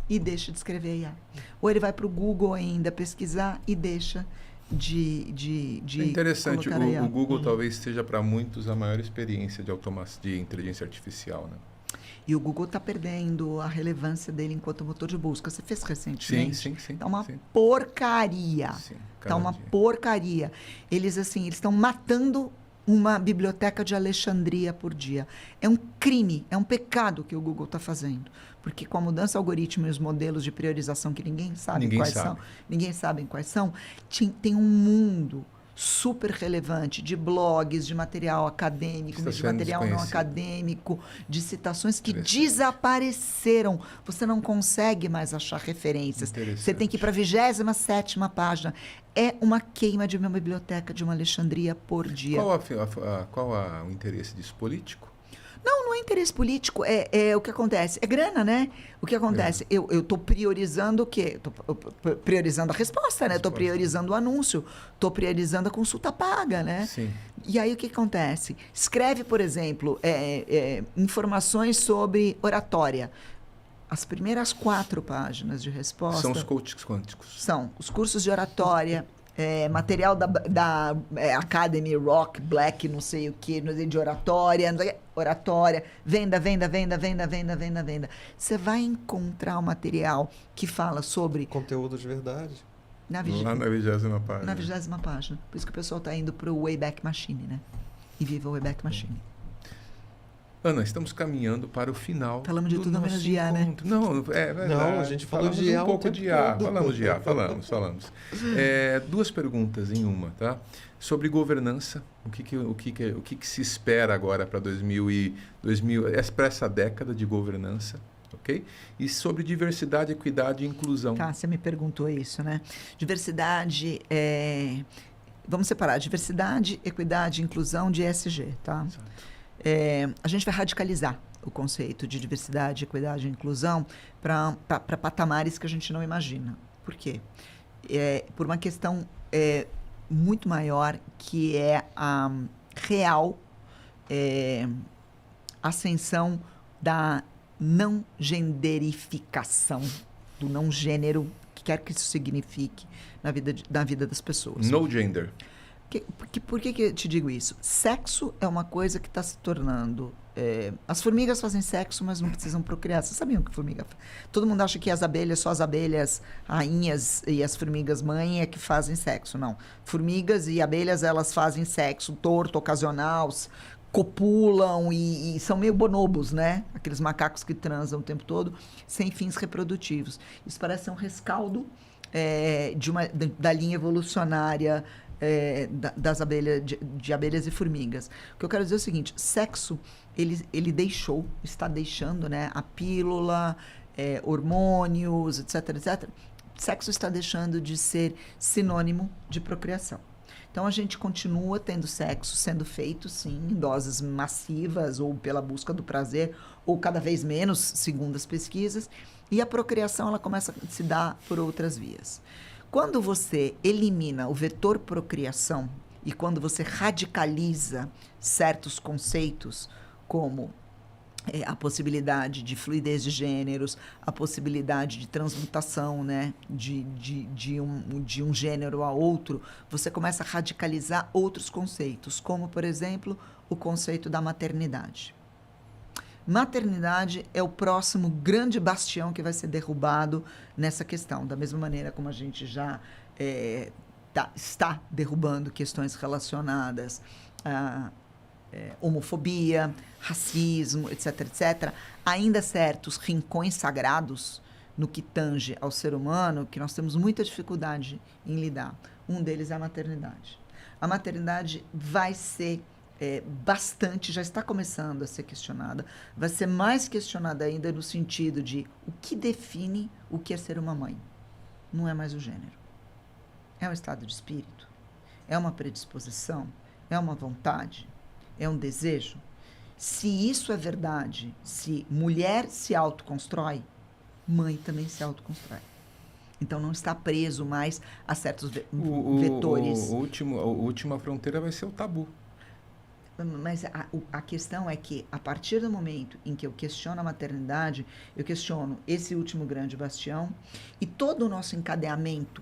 e deixa de escrever IA. Ou ele vai para o Google ainda pesquisar e deixa de é interessante, o Google talvez seja para muitos a maior experiência de inteligência artificial, né? E o Google está perdendo a relevância dele enquanto motor de busca. Você fez recentemente? Sim. Está uma porcaria. Está uma porcaria. Eles estão matando uma biblioteca de Alexandria por dia. É um crime, é um pecado que o Google está fazendo. Porque com a mudança algoritmo e os modelos de priorização que ninguém sabe quais são, tem um mundo super relevante de blogs, de material acadêmico, de material não acadêmico, de citações que desapareceram. Você não consegue mais achar referências. Você tem que ir para a 27ª página. É uma queima de uma biblioteca de uma Alexandria por dia. Qual o interesse disso? Político? Não é interesse político, é o que acontece. É grana, né? O que acontece? Eu estou priorizando o quê? Estou priorizando a resposta, né? Estou priorizando o anúncio, estou priorizando a consulta paga, né? Sim. E aí o que acontece? Escreve, por exemplo, informações sobre oratória. As primeiras 4 páginas de resposta... São os coaches quânticos. São os cursos de oratória... material da Academy, Rock, Black, não sei o que, de oratória, venda. Você vai encontrar um material que fala sobre... Conteúdo de verdade. Lá na 20ª página. Na 20ª página. Por isso que o pessoal está indo para o Wayback Machine, né? E viva o Wayback Machine. Ana, estamos caminhando para o final. Falamos de tudo menos de IA, né? Não, a gente falou de IA um pouco de IA. Falamos de IA, falamos. 2 perguntas em uma, tá? Sobre governança, o que se espera agora para para essa década de governança, ok? E sobre diversidade, equidade e inclusão. Tá, você me perguntou isso, né? Diversidade, vamos separar diversidade, equidade e inclusão de ESG, tá? Exato. A gente vai radicalizar o conceito de diversidade, equidade e inclusão para patamares que a gente não imagina. Por quê? Por uma questão muito maior, que é a real ascensão da não genderificação, do não gênero, que quer que isso signifique na vida das pessoas. No gender. Por que eu te digo isso? Sexo é uma coisa que está se tornando... as formigas fazem sexo, mas não precisam procriar. Vocês sabiam que formiga... Todo mundo acha que só as abelhas rainhas e as formigas mãe é que fazem sexo. Não. Formigas e abelhas, elas fazem sexo torto, ocasional, copulam e são meio bonobos, né? Aqueles macacos que transam o tempo todo, sem fins reprodutivos. Isso parece ser um rescaldo da linha evolucionária das abelhas, de abelhas e formigas. O que eu quero dizer é o seguinte: sexo, ele está deixando, né, a pílula, hormônios, etc, etc. Sexo está deixando de ser sinônimo de procriação. Então, a gente continua tendo sexo sendo feito, sim, em doses massivas, ou pela busca do prazer, ou cada vez menos, segundo as pesquisas, e a procriação ela começa a se dar por outras vias. Quando você elimina o vetor procriação e quando você radicaliza certos conceitos, como a possibilidade de fluidez de gêneros, a possibilidade de transmutação, né, de um gênero a outro, você começa a radicalizar outros conceitos, como, por exemplo, o conceito da maternidade. Maternidade é o próximo grande bastião que vai ser derrubado nessa questão, da mesma maneira como a gente já está derrubando questões relacionadas a homofobia, racismo, etc, etc. Ainda certos rincões sagrados no que tange ao ser humano, que nós temos muita dificuldade em lidar. Um deles é a maternidade. A maternidade vai ser bastante, já está começando a ser questionada, vai ser mais questionada ainda no sentido de o que define o que é ser uma mãe. Não é mais o gênero. É um estado de espírito? É uma predisposição? É uma vontade? É um desejo? Se isso é verdade, se mulher se autoconstrói, mãe também se autoconstrói. Então, não está preso mais a certos vetores. A última fronteira vai ser o tabu. Mas a questão é que, a partir do momento em que eu questiono a maternidade, eu questiono esse último grande bastião, e todo o nosso encadeamento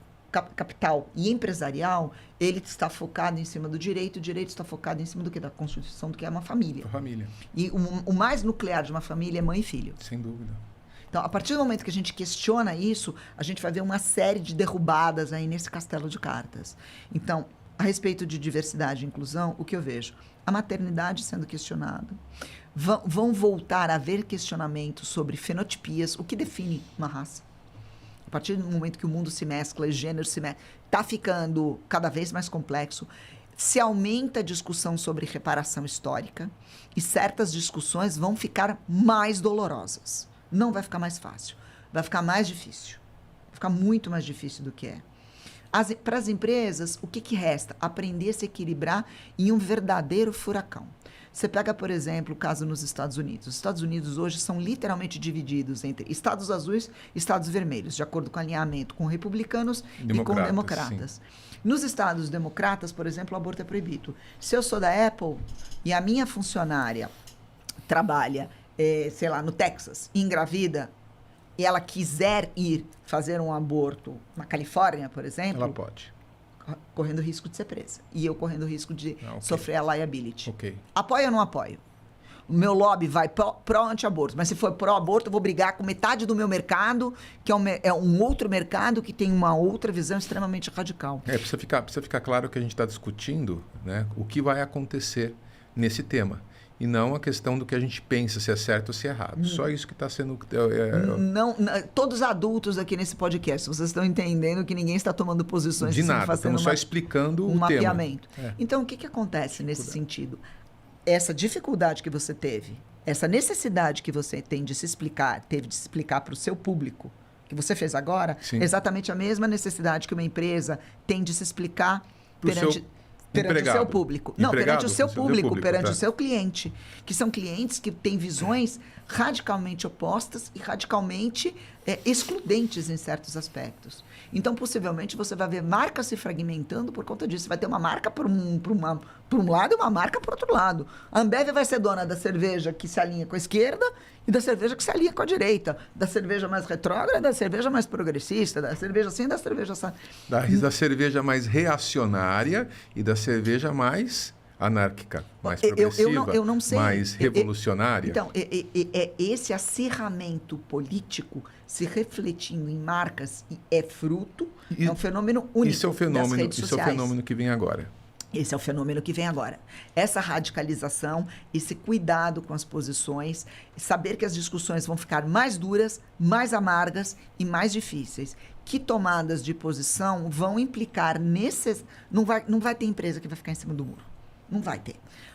capital e empresarial, ele está focado em cima do direito, o direito está focado em cima do que? Da Constituição, do que é uma família. A família. E o mais nuclear de uma família é mãe e filho. Sem dúvida. Então, a partir do momento que a gente questiona isso, a gente vai ver uma série de derrubadas aí nesse castelo de cartas. Então, a respeito de diversidade e inclusão, o que eu vejo? A maternidade sendo questionada. Vão voltar a haver questionamentos sobre fenotipias, o que define uma raça. A partir do momento que o mundo se mescla, gênero se mescla, está ficando cada vez mais complexo. Se aumenta a discussão sobre reparação histórica e certas discussões vão ficar mais dolorosas. Não vai ficar mais fácil, vai ficar mais difícil. Vai ficar muito mais difícil do que é. Para as empresas, o que resta? Aprender a se equilibrar em um verdadeiro furacão. Você pega, por exemplo, o caso nos Estados Unidos. Os Estados Unidos hoje são literalmente divididos entre estados azuis e estados vermelhos, de acordo com o alinhamento com republicanos e com democratas. Sim. Nos estados democratas, por exemplo, o aborto é proibido. Se eu sou da Apple e a minha funcionária trabalha, sei lá, no Texas, engravida, e ela quiser ir fazer um aborto na Califórnia, por exemplo... Ela pode. Correndo risco de ser presa. E eu correndo risco de sofrer a liability. Okay. Apoio ou não apoio? O meu lobby vai pró-anti-aborto, mas se for pró-aborto, eu vou brigar com metade do meu mercado, que é um outro mercado que tem uma outra visão extremamente radical. Precisa ficar claro que a gente está discutindo, né, o que vai acontecer nesse tema. E não a questão do que a gente pensa, se é certo ou se é errado. Só isso que está sendo... Não, todos adultos aqui nesse podcast, vocês estão entendendo que ninguém está tomando posições... De nada, estamos só explicando o tema. Mapeamento. Então, o que acontece nesse sentido? Essa dificuldade que você teve, essa necessidade que você tem de se explicar, teve de se explicar para o seu público, que você fez agora, Sim. é exatamente a mesma necessidade que uma empresa tem de se explicar perante... Perante Empregado. o seu público. Não, Empregado, perante o seu público, perante tá. o seu cliente. Que são clientes que têm visões radicalmente opostas e radicalmente excludentes em certos aspectos. Então, possivelmente, você vai ver marcas se fragmentando por conta disso. Você vai ter uma marca por um lado e uma marca por outro lado. A Ambev vai ser dona da cerveja que se alinha com a esquerda e da cerveja que se alinha com a direita. Da cerveja mais retrógrada, da cerveja mais progressista, da cerveja assim, da cerveja assim. Da cerveja mais reacionária e da cerveja mais anárquica, mais progressiva, eu não sei. mais revolucionária. Então, esse acirramento político se refletindo em marcas é fruto, é um fenômeno único Isso é o das redes isso é o sociais. fenômeno que vem agora. Esse é o fenômeno que vem agora. Essa radicalização, esse cuidado com as posições, saber que as discussões vão ficar mais duras, mais amargas e mais difíceis. Que tomadas de posição vão implicar nesses... Não vai ter empresa que vai ficar em cima do muro. Não vai ter.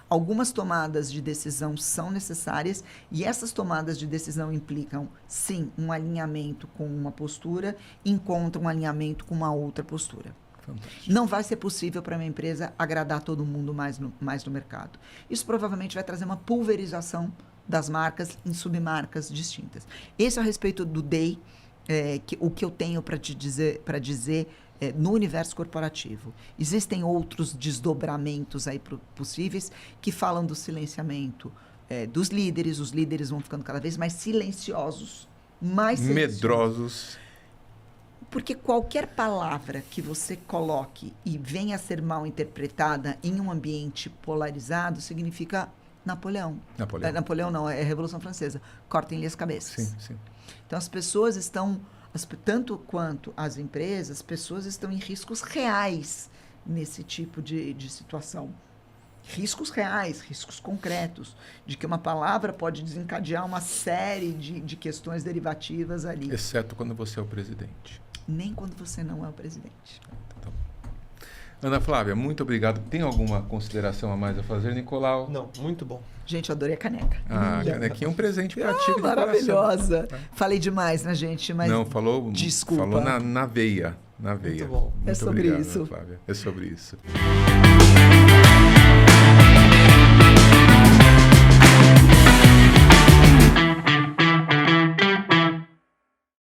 Algumas tomadas de decisão são necessárias e essas tomadas de decisão implicam, sim, um alinhamento com uma postura, encontram um alinhamento com uma outra postura. Fantástico. Não vai ser possível para uma empresa agradar todo mundo mais no mercado. Isso provavelmente vai trazer uma pulverização das marcas em submarcas distintas. Esse é a respeito do DEI, o que eu tenho para dizer no universo corporativo. Existem outros desdobramentos aí possíveis que falam do silenciamento dos líderes. Os líderes vão ficando cada vez mais silenciosos, mais Medrosos. Porque qualquer palavra que você coloque e venha a ser mal interpretada em um ambiente polarizado significa Napoleão. Napoleão não, é Revolução Francesa. Cortem-lhe as cabeças. Sim, sim. Então, as pessoas estão, tanto quanto as empresas, as pessoas estão em riscos reais nesse tipo de situação. Riscos reais, riscos concretos, de que uma palavra pode desencadear uma série de questões derivativas ali. Exceto quando você é o presidente. Nem quando você não é o presidente. Tá bom. Ana Flávia, muito obrigado. Tem alguma consideração a mais a fazer, Nicolau? Não, muito bom. Gente, eu adorei a caneca. A canequinha é um presente para ti. de Maravilhosa. coração. Falei demais, né, gente? Mas Não, falou, desculpa. falou na veia. Na veia. Muito bom. Muito É sobre obrigado, isso. Ana Flávia. É sobre isso.